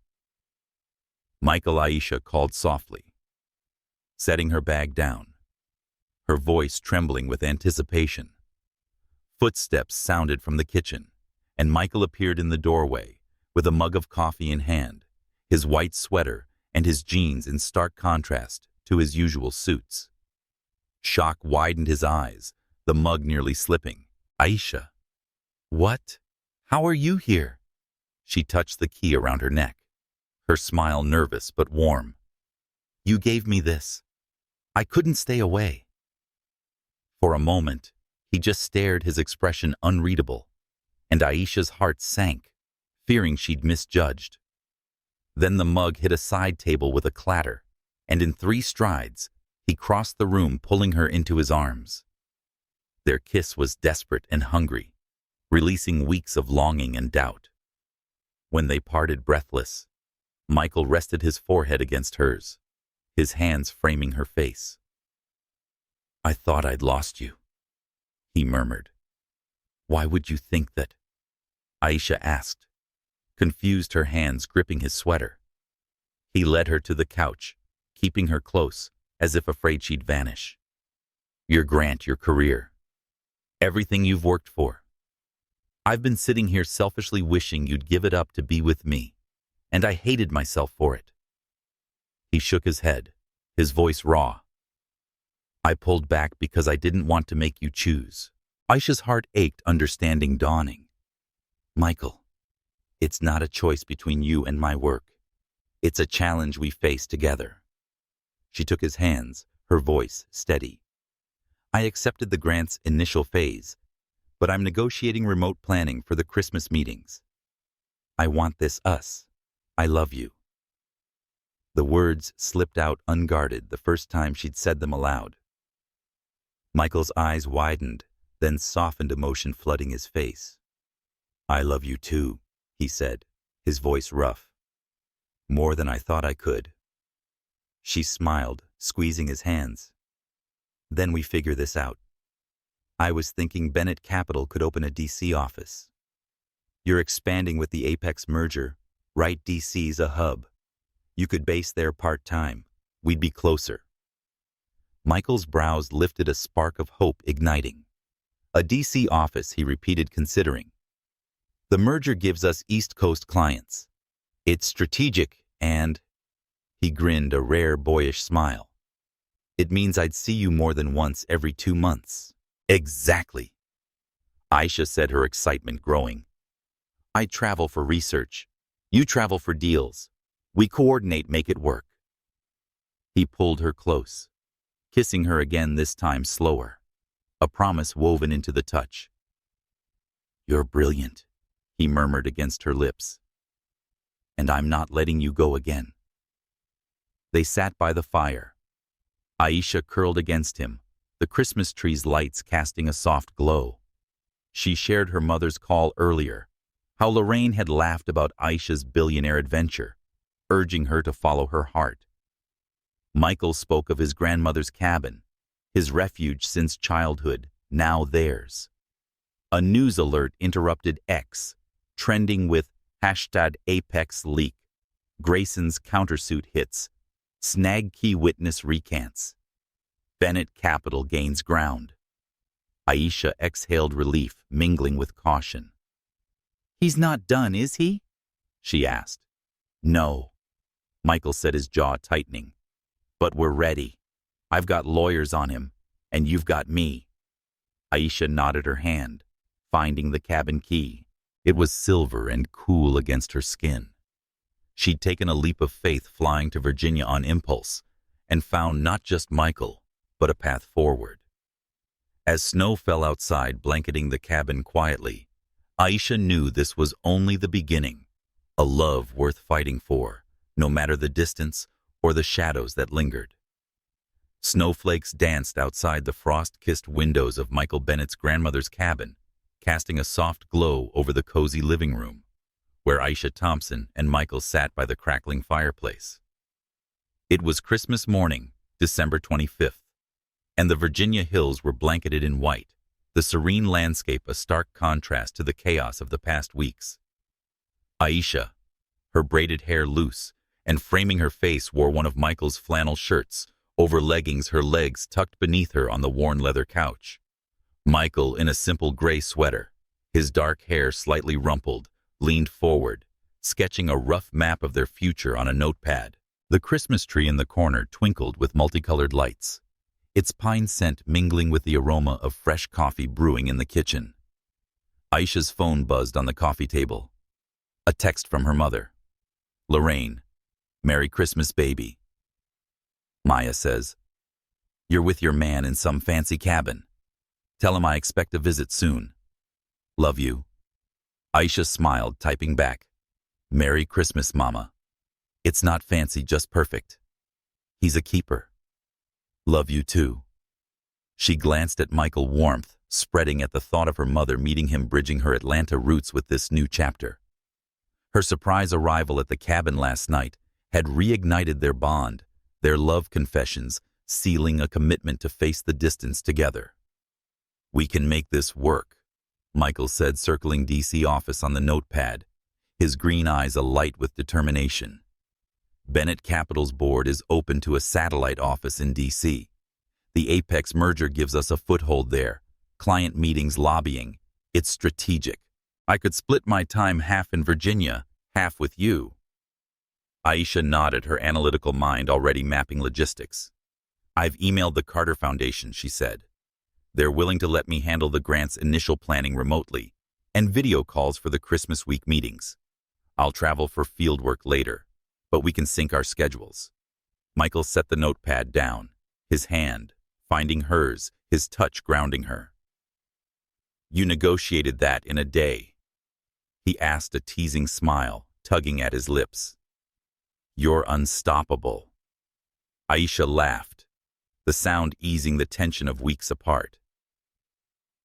"Michael," Aisha called softly, setting her bag down, her voice trembling with anticipation. Footsteps sounded from the kitchen, and Michael appeared in the doorway with a mug of coffee in hand, his white sweater and his jeans in stark contrast to his usual suits. Shock widened his eyes, the mug nearly slipping. "Aisha." "What? How are you here?" She touched the key around her neck, her smile nervous but warm. "You gave me this. I couldn't stay away." For a moment, he just stared, his expression unreadable, and Aisha's heart sank, fearing she'd misjudged. Then the mug hit a side table with a clatter, and in 3 strides, he crossed the room, pulling her into his arms. Their kiss was desperate and hungry, releasing weeks of longing and doubt. When they parted breathless, Michael rested his forehead against hers, his hands framing her face. "I thought I'd lost you," he murmured. "Why would you think that?" Aisha asked, confused, her hands gripping his sweater. He led her to the couch, keeping her close, as if afraid she'd vanish. "Your grant, your career. Everything you've worked for. I've been sitting here selfishly wishing you'd give it up to be with me, and I hated myself for it." He shook his head, his voice raw. "I pulled back because I didn't want to make you choose." Aisha's heart ached, understanding dawning. "Michael, it's not a choice between you and my work. It's a challenge we face together." She took his hands, her voice steady. "I accepted the grant's initial phase, but I'm negotiating remote planning for the Christmas meetings. I want this us. I love you." The words slipped out unguarded the first time she'd said them aloud. Michael's eyes widened, then softened, emotion flooding his face. "I love you too," he said, his voice rough. "More than I thought I could." She smiled, squeezing his hands. "Then we figure this out. I was thinking Bennett Capital could open a DC office. You're expanding with the Apex merger, right? DC's a hub. You could base there part-time. We'd be closer." Michael's brows lifted, a spark of hope igniting. "A DC office," he repeated, considering. "The merger gives us East Coast clients. It's strategic and—" he grinned, a rare boyish smile. "It means I'd see you more than once every 2 months. "Exactly," Aisha said, her excitement growing. "I travel for research. You travel for deals. We coordinate, make it work." He pulled her close, kissing her again, this time slower, a promise woven into the touch. "You're brilliant," he murmured against her lips. "And I'm not letting you go again." They sat by the fire, Aisha curled against him, the Christmas tree's lights casting a soft glow. She shared her mother's call earlier, how Lorraine had laughed about Aisha's billionaire adventure, urging her to follow her heart. Michael spoke of his grandmother's cabin, his refuge since childhood, now theirs. A news alert interrupted X, trending with Hashtag Apex leak. Grayson's countersuit hits. Snag key witness recants. Bennett Capital gains ground. Aisha exhaled relief, mingling with caution. "He's not done, is he?" she asked. "No," Michael said, his jaw tightening. "But we're ready. I've got lawyers on him, and you've got me." Aisha nodded her hand, finding the cabin key. It was silver and cool against her skin. She'd taken a leap of faith flying to Virginia on impulse, and found not just Michael, but a path forward. As snow fell outside, blanketing the cabin quietly, Aisha knew this was only the beginning, a love worth fighting for, no matter the distance or the shadows that lingered. Snowflakes danced outside the frost-kissed windows of Michael Bennett's grandmother's cabin, casting a soft glow over the cozy living room, where Aisha Thompson and Michael sat by the crackling fireplace. It was Christmas morning, December 25th, and the Virginia hills were blanketed in white, the serene landscape a stark contrast to the chaos of the past weeks. Aisha, her braided hair loose, and framing her face, wore one of Michael's flannel shirts, over leggings, her legs tucked beneath her on the worn leather couch. Michael, in a simple gray sweater, his dark hair slightly rumpled, leaned forward, sketching a rough map of their future on a notepad. The Christmas tree in the corner twinkled with multicolored lights, its pine scent mingling with the aroma of fresh coffee brewing in the kitchen. Aisha's phone buzzed on the coffee table. A text from her mother. "Lorraine, Merry Christmas, baby." Maya says, "You're with your man in some fancy cabin. Tell him I expect a visit soon. Love you." Aisha smiled, typing back, "Merry Christmas, Mama. It's not fancy, just perfect. He's a keeper. Love you too." She glanced at Michael, warmth spreading at the thought of her mother meeting him, bridging her Atlanta roots with this new chapter. Her surprise arrival at the cabin last night had reignited their bond, their love confessions sealing a commitment to face the distance together. "We can make this work," Michael said, circling DC office on the notepad, his green eyes alight with determination. Bennett Capital's board is open to a satellite office in DC. The Apex merger gives us a foothold there. Client meetings, lobbying. It's strategic. I could split my time half in Virginia, half with you. Aisha nodded, her analytical mind already mapping logistics. "I've emailed the Carter Foundation," she said. "They're willing to let me handle the grant's initial planning remotely and video calls for the Christmas week meetings. I'll travel for fieldwork later, but we can sync our schedules." Michael set the notepad down, his hand finding hers, his touch grounding her. "You negotiated that in a day?" he asked, a teasing smile tugging at his lips. "You're unstoppable." Aisha laughed, the sound easing the tension of weeks apart.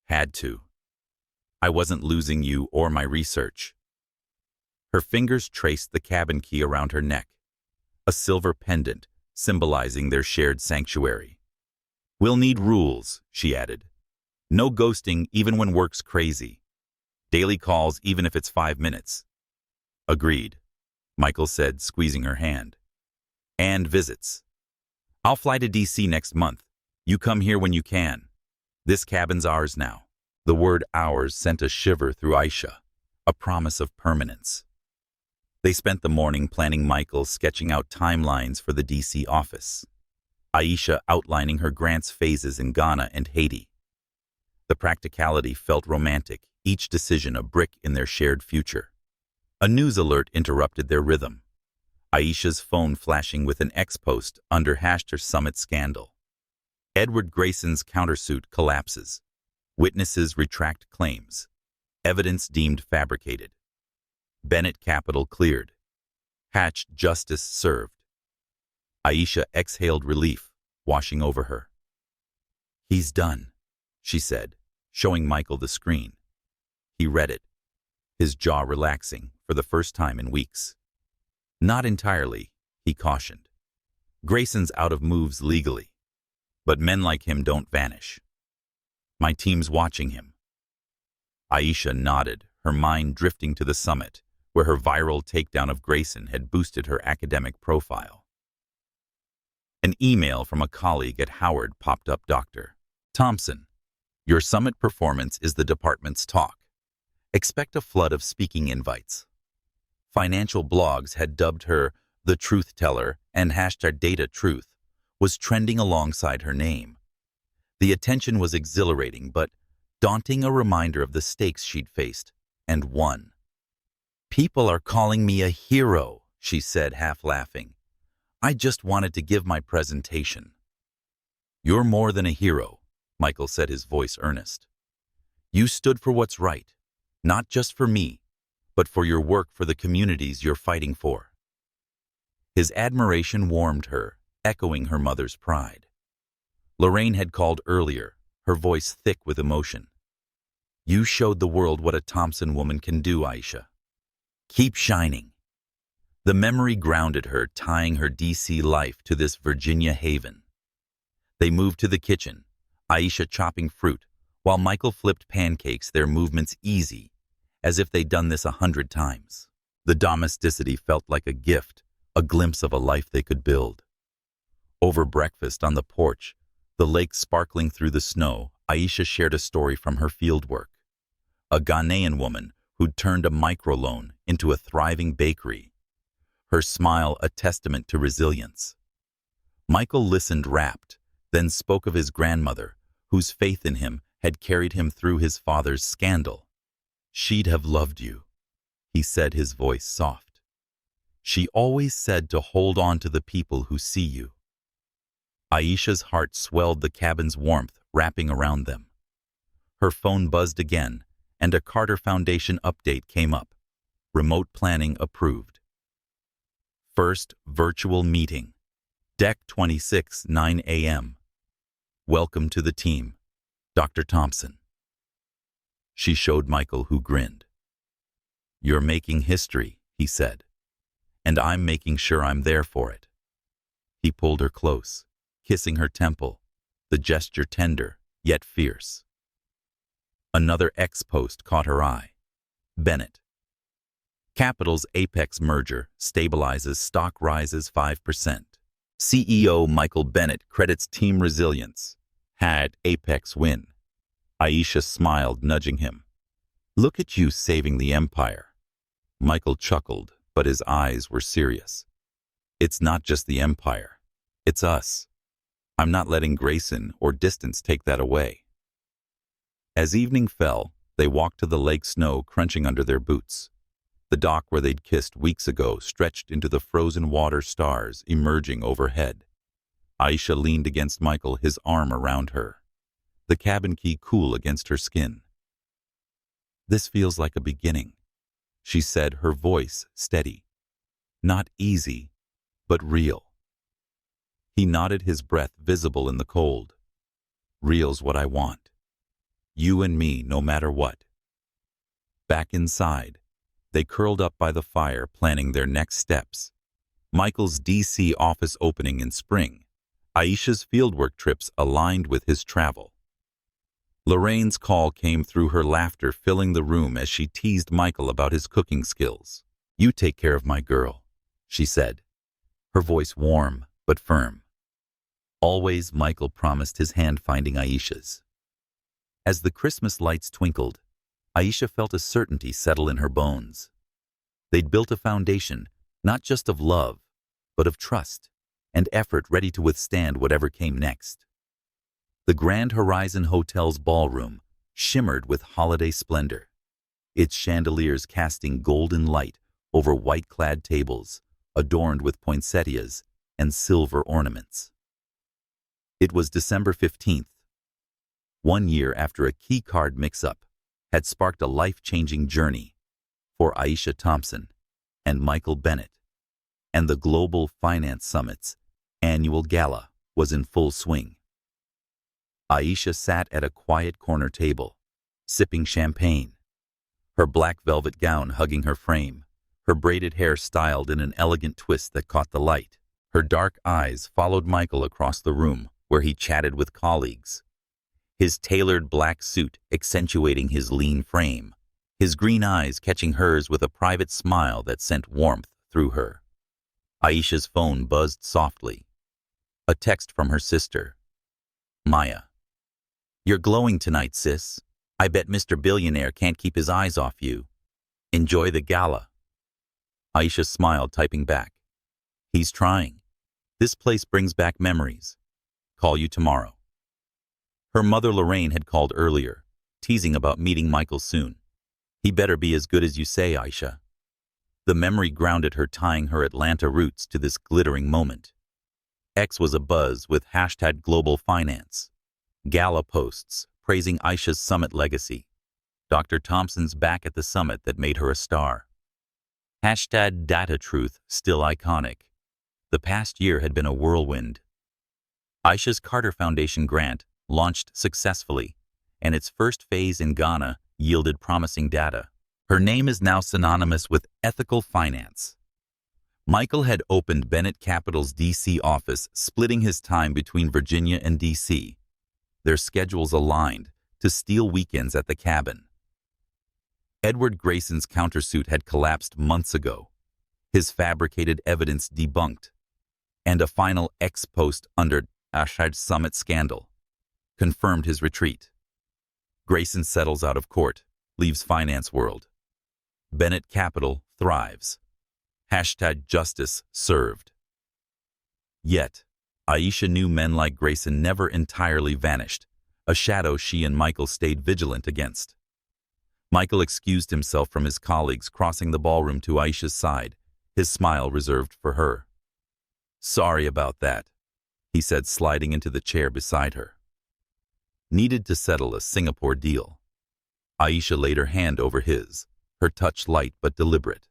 "Had to. I wasn't losing you or my research." Her fingers traced the cabin key around her neck, a silver pendant symbolizing their shared sanctuary. "We'll need rules," she added. "No ghosting even when work's crazy. Daily calls even if it's 5 minutes." "Agreed," Michael said, squeezing her hand. "And visits. I'll fly to DC next month. You come here when you can. This cabin's ours now." The word ours sent a shiver through Aisha, a promise of permanence. They spent the morning planning, Michael sketching out timelines for the DC office, Aisha outlining her grant's phases in Ghana and Haiti. The practicality felt romantic, each decision a brick in their shared future. A news alert interrupted their rhythm, Aisha's phone flashing with an X-post under # summit scandal. Edward Grayson's countersuit collapses. Witnesses retract claims. Evidence deemed fabricated. Bennett Capital cleared. Hatch justice served. Aisha exhaled relief, washing over her. "He's done," she said, showing Michael the screen. He read it, his jaw relaxing for the first time in weeks. "Not entirely," he cautioned. "Grayson's out of moves legally, but men like him don't vanish. My team's watching him." Aisha nodded, her mind drifting to the summit, where her viral takedown of Grayson had boosted her academic profile. An email from a colleague at Howard popped up. Dr. Thompson, your summit performance is the department's talk. Expect a flood of speaking invites. Financial blogs had dubbed her the truth teller, and #DataTruth was trending alongside her name. The attention was exhilarating but daunting, a reminder of the stakes she'd faced and won. People are calling me a hero, she said, half laughing. I just wanted to give my presentation. You're more than a hero, Michael said, his voice earnest. You stood for what's right, not just for me, but for your work for the communities you're fighting for. His admiration warmed her, echoing her mother's pride. Lorraine had called earlier, her voice thick with emotion. You showed the world what a Thompson woman can do, Aisha. Keep shining. The memory grounded her, tying her DC life to this Virginia haven. They moved to the kitchen, Aisha chopping fruit, while Michael flipped pancakes, their movements easy, as if they'd done this 100 times. The domesticity felt like a gift, a glimpse of a life they could build. Over breakfast on the porch, the lake sparkling through the snow, Aisha shared a story from her fieldwork. A Ghanaian woman who'd turned a microloan into a thriving bakery, her smile a testament to resilience. Michael listened rapt, then spoke of his grandmother, whose faith in him had carried him through his father's scandal. She'd have loved you, he said, his voice soft. She always said to hold on to the people who see you. Aisha's heart swelled, the cabin's warmth wrapping around them. Her phone buzzed again, and a Carter Foundation update came up. Remote planning approved. First virtual meeting. Deck 26, 9 a.m. Welcome to the team, Dr. Thompson. She showed Michael, who grinned. You're making history, he said, and I'm making sure I'm there for it. He pulled her close, kissing her temple, the gesture tender yet fierce. Another X post caught her eye. Bennett. Capital's Apex merger stabilizes, stock rises 5%. CEO Michael Bennett credits team resilience. Had Apex win. Aisha smiled, nudging him. Look at you saving the empire. Michael chuckled, but his eyes were serious. It's not just the empire. It's us. I'm not letting Grayson or distance take that away. As evening fell, they walked to the lake, snow crunching under their boots. The dock where they'd kissed weeks ago stretched into the frozen water, stars emerging overhead. Aisha leaned against Michael, his arm around her, the cabin key cool against her skin. This feels like a beginning, she said, her voice steady. Not easy, but real. He nodded, his breath visible in the cold. Real's what I want. You and me, no matter what. Back inside, they curled up by the fire, planning their next steps. Michael's DC office opening in spring. Aisha's fieldwork trips aligned with his travel. Lorraine's call came through, her laughter filling the room as she teased Michael about his cooking skills. You take care of my girl, she said, her voice warm but firm. Always, Michael promised, his hand finding Aisha's. As the Christmas lights twinkled, Aisha felt a certainty settle in her bones. They'd built a foundation, not just of love, but of trust and effort, ready to withstand whatever came next. The Grand Horizon Hotel's ballroom shimmered with holiday splendor, its chandeliers casting golden light over white-clad tables adorned with poinsettias and silver ornaments. It was December 15th, 1 year after a key card mix-up had sparked a life-changing journey for Aisha Thompson and Michael Bennett, and the Global Finance Summit's annual gala was in full swing. Aisha sat at a quiet corner table, sipping champagne, her black velvet gown hugging her frame, her braided hair styled in an elegant twist that caught the light. Her dark eyes followed Michael across the room, where he chatted with colleagues, his tailored black suit accentuating his lean frame, his green eyes catching hers with a private smile that sent warmth through her. Aisha's phone buzzed softly. A text from her sister. Maya. You're glowing tonight, sis. I bet Mr. Billionaire can't keep his eyes off you. Enjoy the gala. Aisha smiled, typing back. He's trying. This place brings back memories. Call you tomorrow. Her mother Lorraine had called earlier, teasing about meeting Michael soon. He better be as good as you say, Aisha. The memory grounded her, tying her Atlanta roots to this glittering moment. X was abuzz with hashtag global finance. Gala posts praising Aisha's summit legacy. Dr. Thompson's back at the summit that made her a star. Hashtag data truth still iconic. The past year had been a whirlwind. Aisha's Carter Foundation grant launched successfully, and its first phase in Ghana yielded promising data. Her name is now synonymous with ethical finance. Michael had opened Bennett Capital's D.C. office, splitting his time between Virginia and D.C. Their schedules aligned to steal weekends at the cabin. Edward Grayson's countersuit had collapsed months ago, his fabricated evidence debunked, and a final X post under Aisha's summit scandal confirmed his retreat. Grayson settles out of court, leaves finance world. Bennett Capital thrives. Hashtag justice served. Yet, Aisha knew men like Grayson never entirely vanished, a shadow she and Michael stayed vigilant against. Michael excused himself from his colleagues, crossing the ballroom to Aisha's side, his smile reserved for her. Sorry about that, he said, sliding into the chair beside her. Needed to settle a Singapore deal. Aisha laid her hand over his, her touch light but deliberate.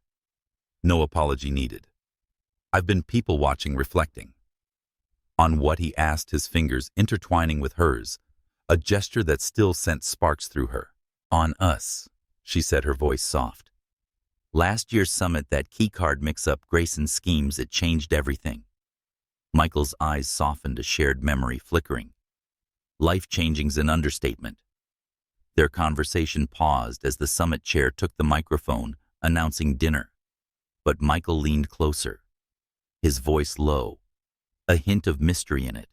No apology needed. I've been people-watching, reflecting on what he asked, his fingers intertwining with hers, a gesture that still sent sparks through her. On us, she said, her voice soft. Last year's summit, that keycard mix-up, Grayson's schemes, it changed everything. Michael's eyes softened, a shared memory flickering. Life-changing's an understatement. Their conversation paused as the summit chair took the microphone, announcing dinner. But Michael leaned closer, his voice low, a hint of mystery in it.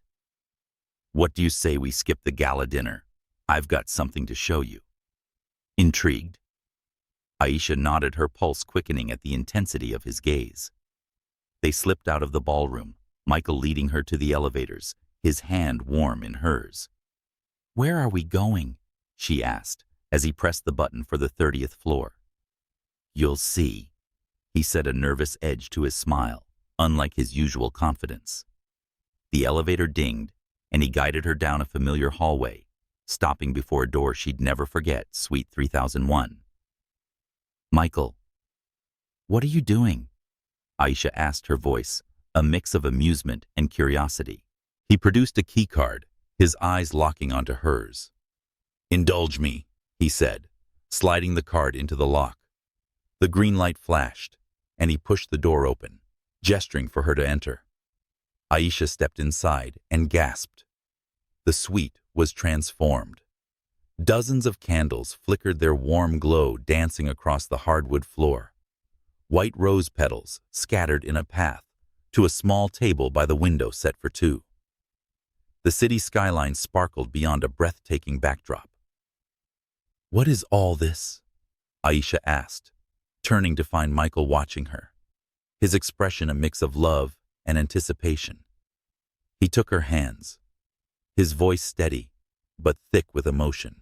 What do you say we skip the gala dinner? I've got something to show you. Intrigued? Aisha nodded, her pulse quickening at the intensity of his gaze. They slipped out of the ballroom, Michael leading her to the elevators, his hand warm in hers. Where are we going? She asked, as he pressed the button for the 30th floor. You'll see, he said, a nervous edge to his smile, unlike his usual confidence. The elevator dinged, and he guided her down a familiar hallway, stopping before a door she'd never forget, Suite 3001. Michael, what are you doing? Aisha asked, her voice a mix of amusement and curiosity. He produced a keycard, his eyes locking onto hers. Indulge me, he said, sliding the card into the lock. The green light flashed, and he pushed the door open, gesturing for her to enter. Aisha stepped inside and gasped. The suite was transformed. Dozens of candles flickered their warm glow, dancing across the hardwood floor. White rose petals scattered in a path to a small table by the window set for two. The city skyline sparkled beyond a breathtaking backdrop. What is all this? Aisha asked, turning to find Michael watching her, his expression a mix of love and anticipation. He took her hands, his voice steady but thick with emotion.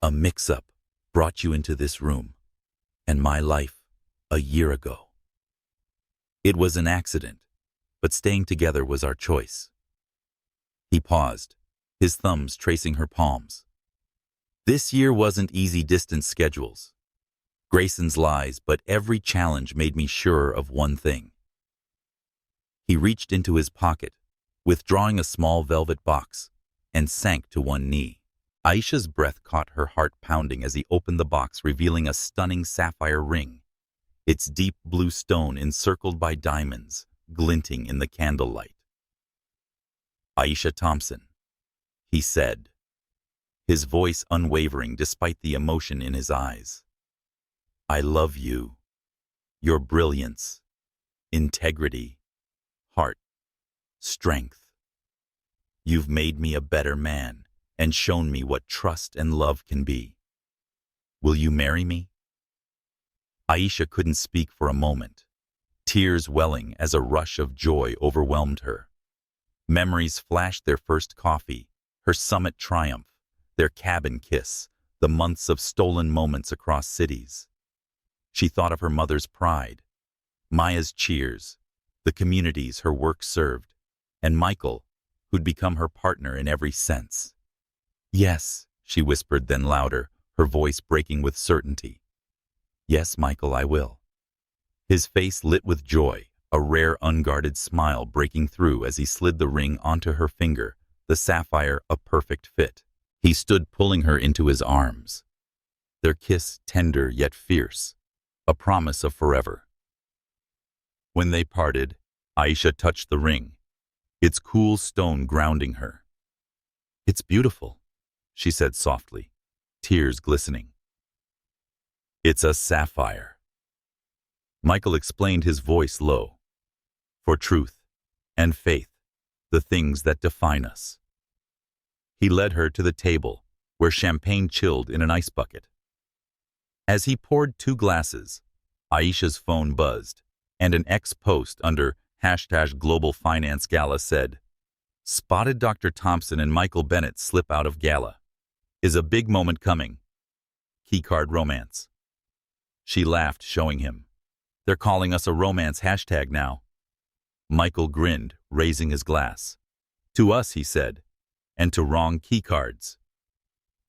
A mix-up brought you into this room, and my life a year ago. It was an accident, but staying together was our choice. He paused, his thumbs tracing her palms. This year wasn't easy, distant schedules, Grayson's lies, but every challenge made me surer of one thing. He reached into his pocket, withdrawing a small velvet box, and sank to one knee. Aisha's breath caught her heart pounding as he opened the box, revealing a stunning sapphire ring, its deep blue stone encircled by diamonds, glinting in the candlelight. Aisha Thompson, he said. his voice unwavering despite the emotion in his eyes. I love you. Your brilliance, integrity, heart, strength. You've made me a better man and shown me what trust and love can be. Will you marry me? Aisha couldn't speak for a moment, tears welling as a rush of joy overwhelmed her. Memories flashed: their first coffee, her summit triumph, their cabin kiss, the months of stolen moments across cities. She thought of her mother's pride, Maya's cheers, the communities her work served, and Michael, who'd become her partner in every sense. Yes, she whispered, then louder, her voice breaking with certainty. Yes, Michael, I will. His face lit with joy, a rare unguarded smile breaking through as he slid the ring onto her finger, the sapphire a perfect fit. He stood pulling her into his arms, their kiss tender yet fierce, a promise of forever. When they parted, Aisha touched the ring, its cool stone grounding her. It's beautiful, she said softly, tears glistening. It's a sapphire. Michael explained, his voice low. For truth and faith, the things that define us. He led her to the table, where champagne chilled in an ice bucket. As he poured 2 glasses, Aisha's phone buzzed, and an ex-post under #Global Finance Gala said, "Spotted Dr. Thompson and Michael Bennett slip out of gala. Is a big moment coming. Keycard romance." She laughed, showing him. "They're calling us a romance hashtag now." Michael grinned, raising his glass. "To us," he said, "and to wrong keycards."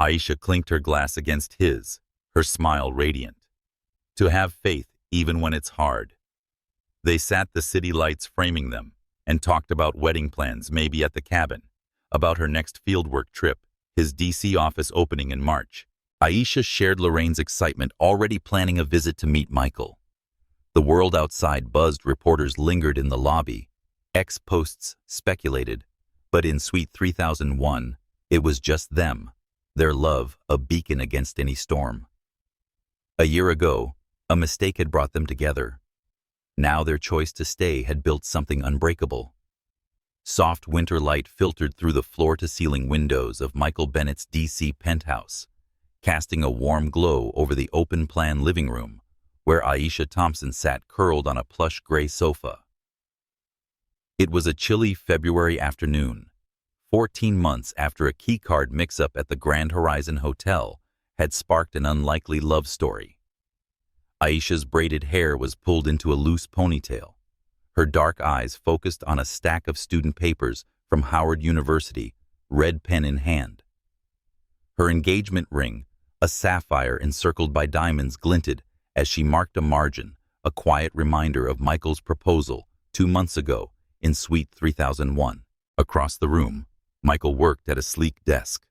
Aisha clinked her glass against his, her smile radiant. To have faith even when it's hard. They sat, the city lights framing them, and talked about wedding plans, maybe at the cabin, about her next fieldwork trip, his DC office opening in March. Aisha shared Lorraine's excitement, already planning a visit to meet Michael. The world outside buzzed, reporters lingered in the lobby, ex-posts speculated, but in Suite 3001, it was just them, their love a beacon against any storm. A year ago, a mistake had brought them together. Now their choice to stay had built something unbreakable. Soft winter light filtered through the floor-to-ceiling windows of Michael Bennett's DC penthouse, casting a warm glow over the open-plan living room, where Aisha Thompson sat curled on a plush gray sofa. It was a chilly February afternoon, 14 months after a keycard mix-up at the Grand Horizon Hotel had sparked an unlikely love story. Aisha's braided hair was pulled into a loose ponytail, her dark eyes focused on a stack of student papers from Howard University, red pen in hand. Her engagement ring, a sapphire encircled by diamonds, glinted as she marked a margin, a quiet reminder of Michael's proposal 2 months ago in Suite 3001. Across the room, Michael worked at a sleek desk.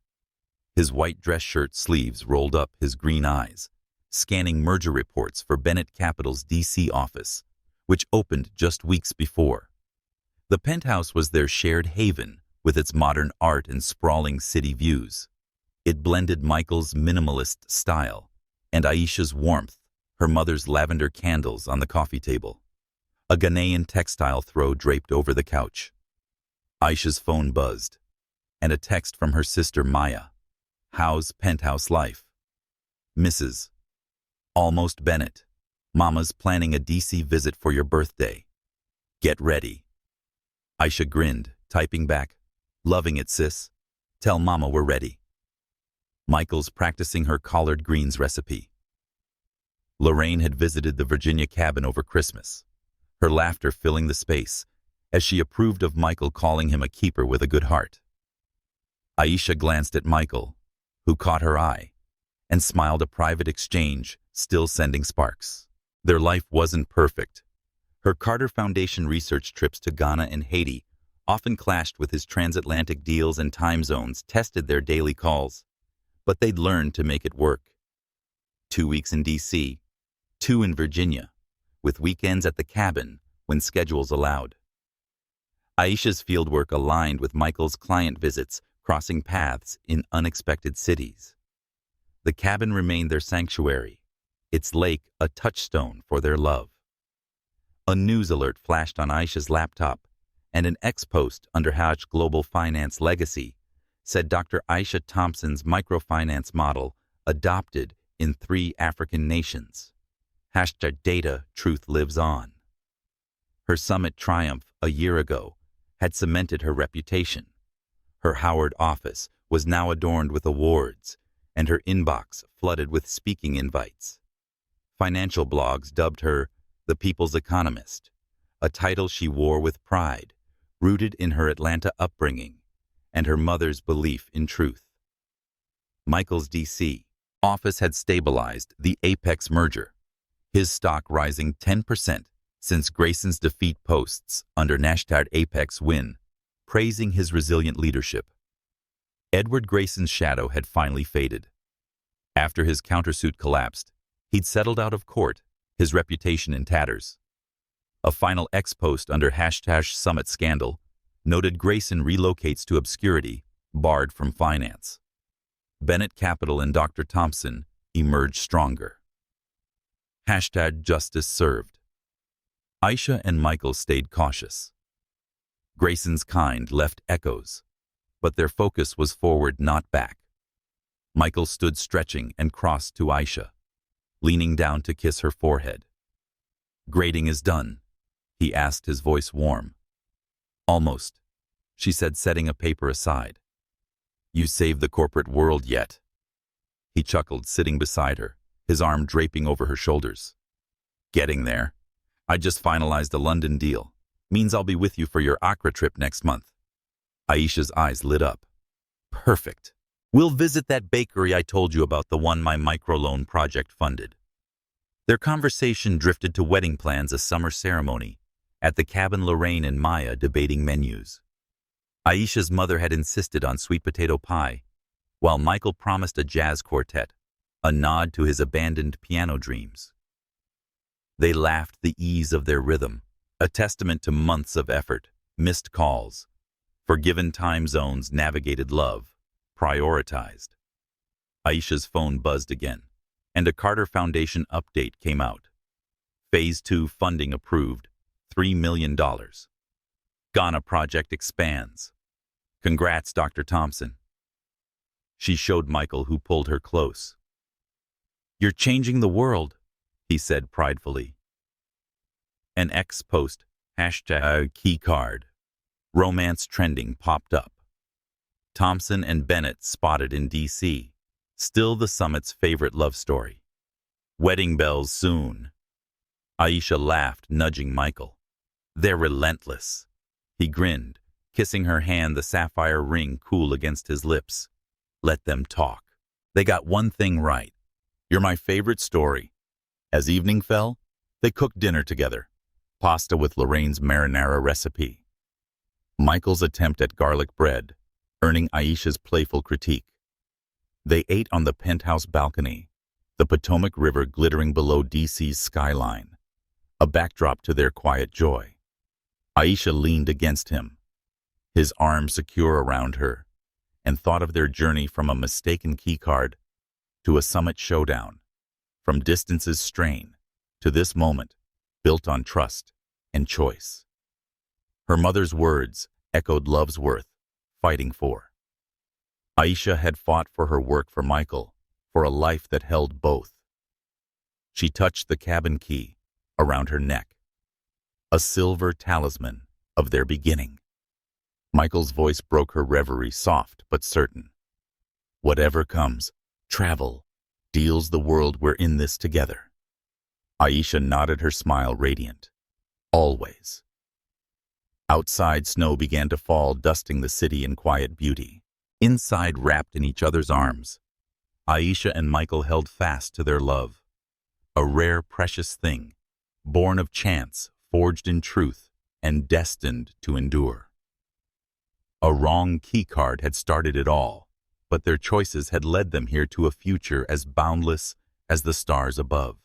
His white dress shirt sleeves rolled up, his green eyes scanning merger reports for Bennett Capital's DC office, which opened just weeks before. The penthouse was their shared haven, with its modern art and sprawling city views. It blended Michael's minimalist style and Aisha's warmth, her mother's lavender candles on the coffee table, a Ghanaian textile throw draped over the couch. Aisha's phone buzzed, and a text from her sister Maya. "How's penthouse life? Mrs. Almost Bennett. Mama's planning a DC visit for your birthday. Get ready." Aisha grinned, typing back, "Loving it, sis. Tell Mama we're ready." Michael's practicing her collard greens recipe. Lorraine had visited the Virginia cabin over Christmas, her laughter filling the space as she approved of Michael calling him a keeper with a good heart. Aisha glanced at Michael, who caught her eye, and smiled, a private exchange, still sending sparks. Their life wasn't perfect. Her Carter Foundation research trips to Ghana and Haiti often clashed with his transatlantic deals, and time zones tested their daily calls. But they'd learned to make it work. 2 weeks in DC, 2 in Virginia, with weekends at the cabin when schedules allowed. Aisha's fieldwork aligned with Michael's client visits, crossing paths in unexpected cities. The cabin remained their sanctuary, its lake a touchstone for their love. A news alert flashed on Aisha's laptop, and an ex-post under #Global Finance Legacy said Dr. Aisha Thompson's microfinance model adopted in 3 African nations. #Data Truth Lives On. Her summit triumph a year ago had cemented her reputation. Her Howard office was now adorned with awards, and her inbox flooded with speaking invites. Financial blogs dubbed her the People's Economist, a title she wore with pride, rooted in her Atlanta upbringing and her mother's belief in truth. Michael's D.C. office had stabilized the Apex merger, his stock rising 10% since Grayson's defeat posts under #Apex win, praising his resilient leadership. Edward Grayson's shadow had finally faded. After his countersuit collapsed, he'd settled out of court, his reputation in tatters. A final ex-post under #Summit Scandal noted Grayson relocates to obscurity, barred from finance. Bennett Capital and Dr. Thompson emerged stronger. #Justice served. Aisha and Michael stayed cautious. Grayson's kind left echoes, but their focus was forward, not back. Michael stood stretching and crossed to Aisha, leaning down to kiss her forehead. "Grading is done," he asked, his voice warm. "Almost," she said, setting a paper aside. "You saved the corporate world yet?" He chuckled, sitting beside her, his arm draping over her shoulders. "Getting there. I just finalized a London deal. Means I'll be with you for your Accra trip next month." Aisha's eyes lit up. "Perfect. We'll visit that bakery I told you about, the one my microloan project funded." Their conversation drifted to wedding plans, a summer ceremony, at the cabin, Lorraine and Maya debating menus. Aisha's mother had insisted on sweet potato pie, while Michael promised a jazz quartet, a nod to his abandoned piano dreams. They laughed, the ease of their rhythm, a testament to months of effort, missed calls, forgiven time zones, navigated love, prioritized. Aisha's phone buzzed again, and a Carter Foundation update came out. Phase 2 funding approved, $3 million. Ghana project expands. Congrats, Dr. Thompson. She showed Michael, who pulled her close. "You're changing the world," he said pridefully. An ex-post, #keycard, romance trending, popped up. Thompson and Bennett spotted in D.C., still the summit's favorite love story. Wedding bells soon. Aisha laughed, nudging Michael. "They're relentless." He grinned, kissing her hand, the sapphire ring cool against his lips. "Let them talk. They got one thing right. You're my favorite story." As evening fell, they cooked dinner together, pasta with Lorraine's marinara recipe. Michael's attempt at garlic bread, earning Aisha's playful critique. They ate on the penthouse balcony, the Potomac River glittering below D.C.'s skyline, a backdrop to their quiet joy. Aisha leaned against him, his arm secure around her, and thought of their journey from a mistaken keycard to a summit showdown, from distance's strain to this moment built on trust and choice. Her mother's words echoed love's worth, fighting for. Aisha had fought for her work, for Michael, for a life that held both. She touched the cabin key around her neck, a silver talisman of their beginning. Michael's voice broke her reverie, soft but certain. "Whatever comes, travel, deals the world, we're in this together." Aisha nodded, her smile radiant. "Always." Outside, snow began to fall, dusting the city in quiet beauty. Inside, wrapped in each other's arms, Aisha and Michael held fast to their love, a rare, precious thing, born of chance, forged in truth, and destined to endure. A wrong keycard had started it all, but their choices had led them here to a future as boundless as the stars above.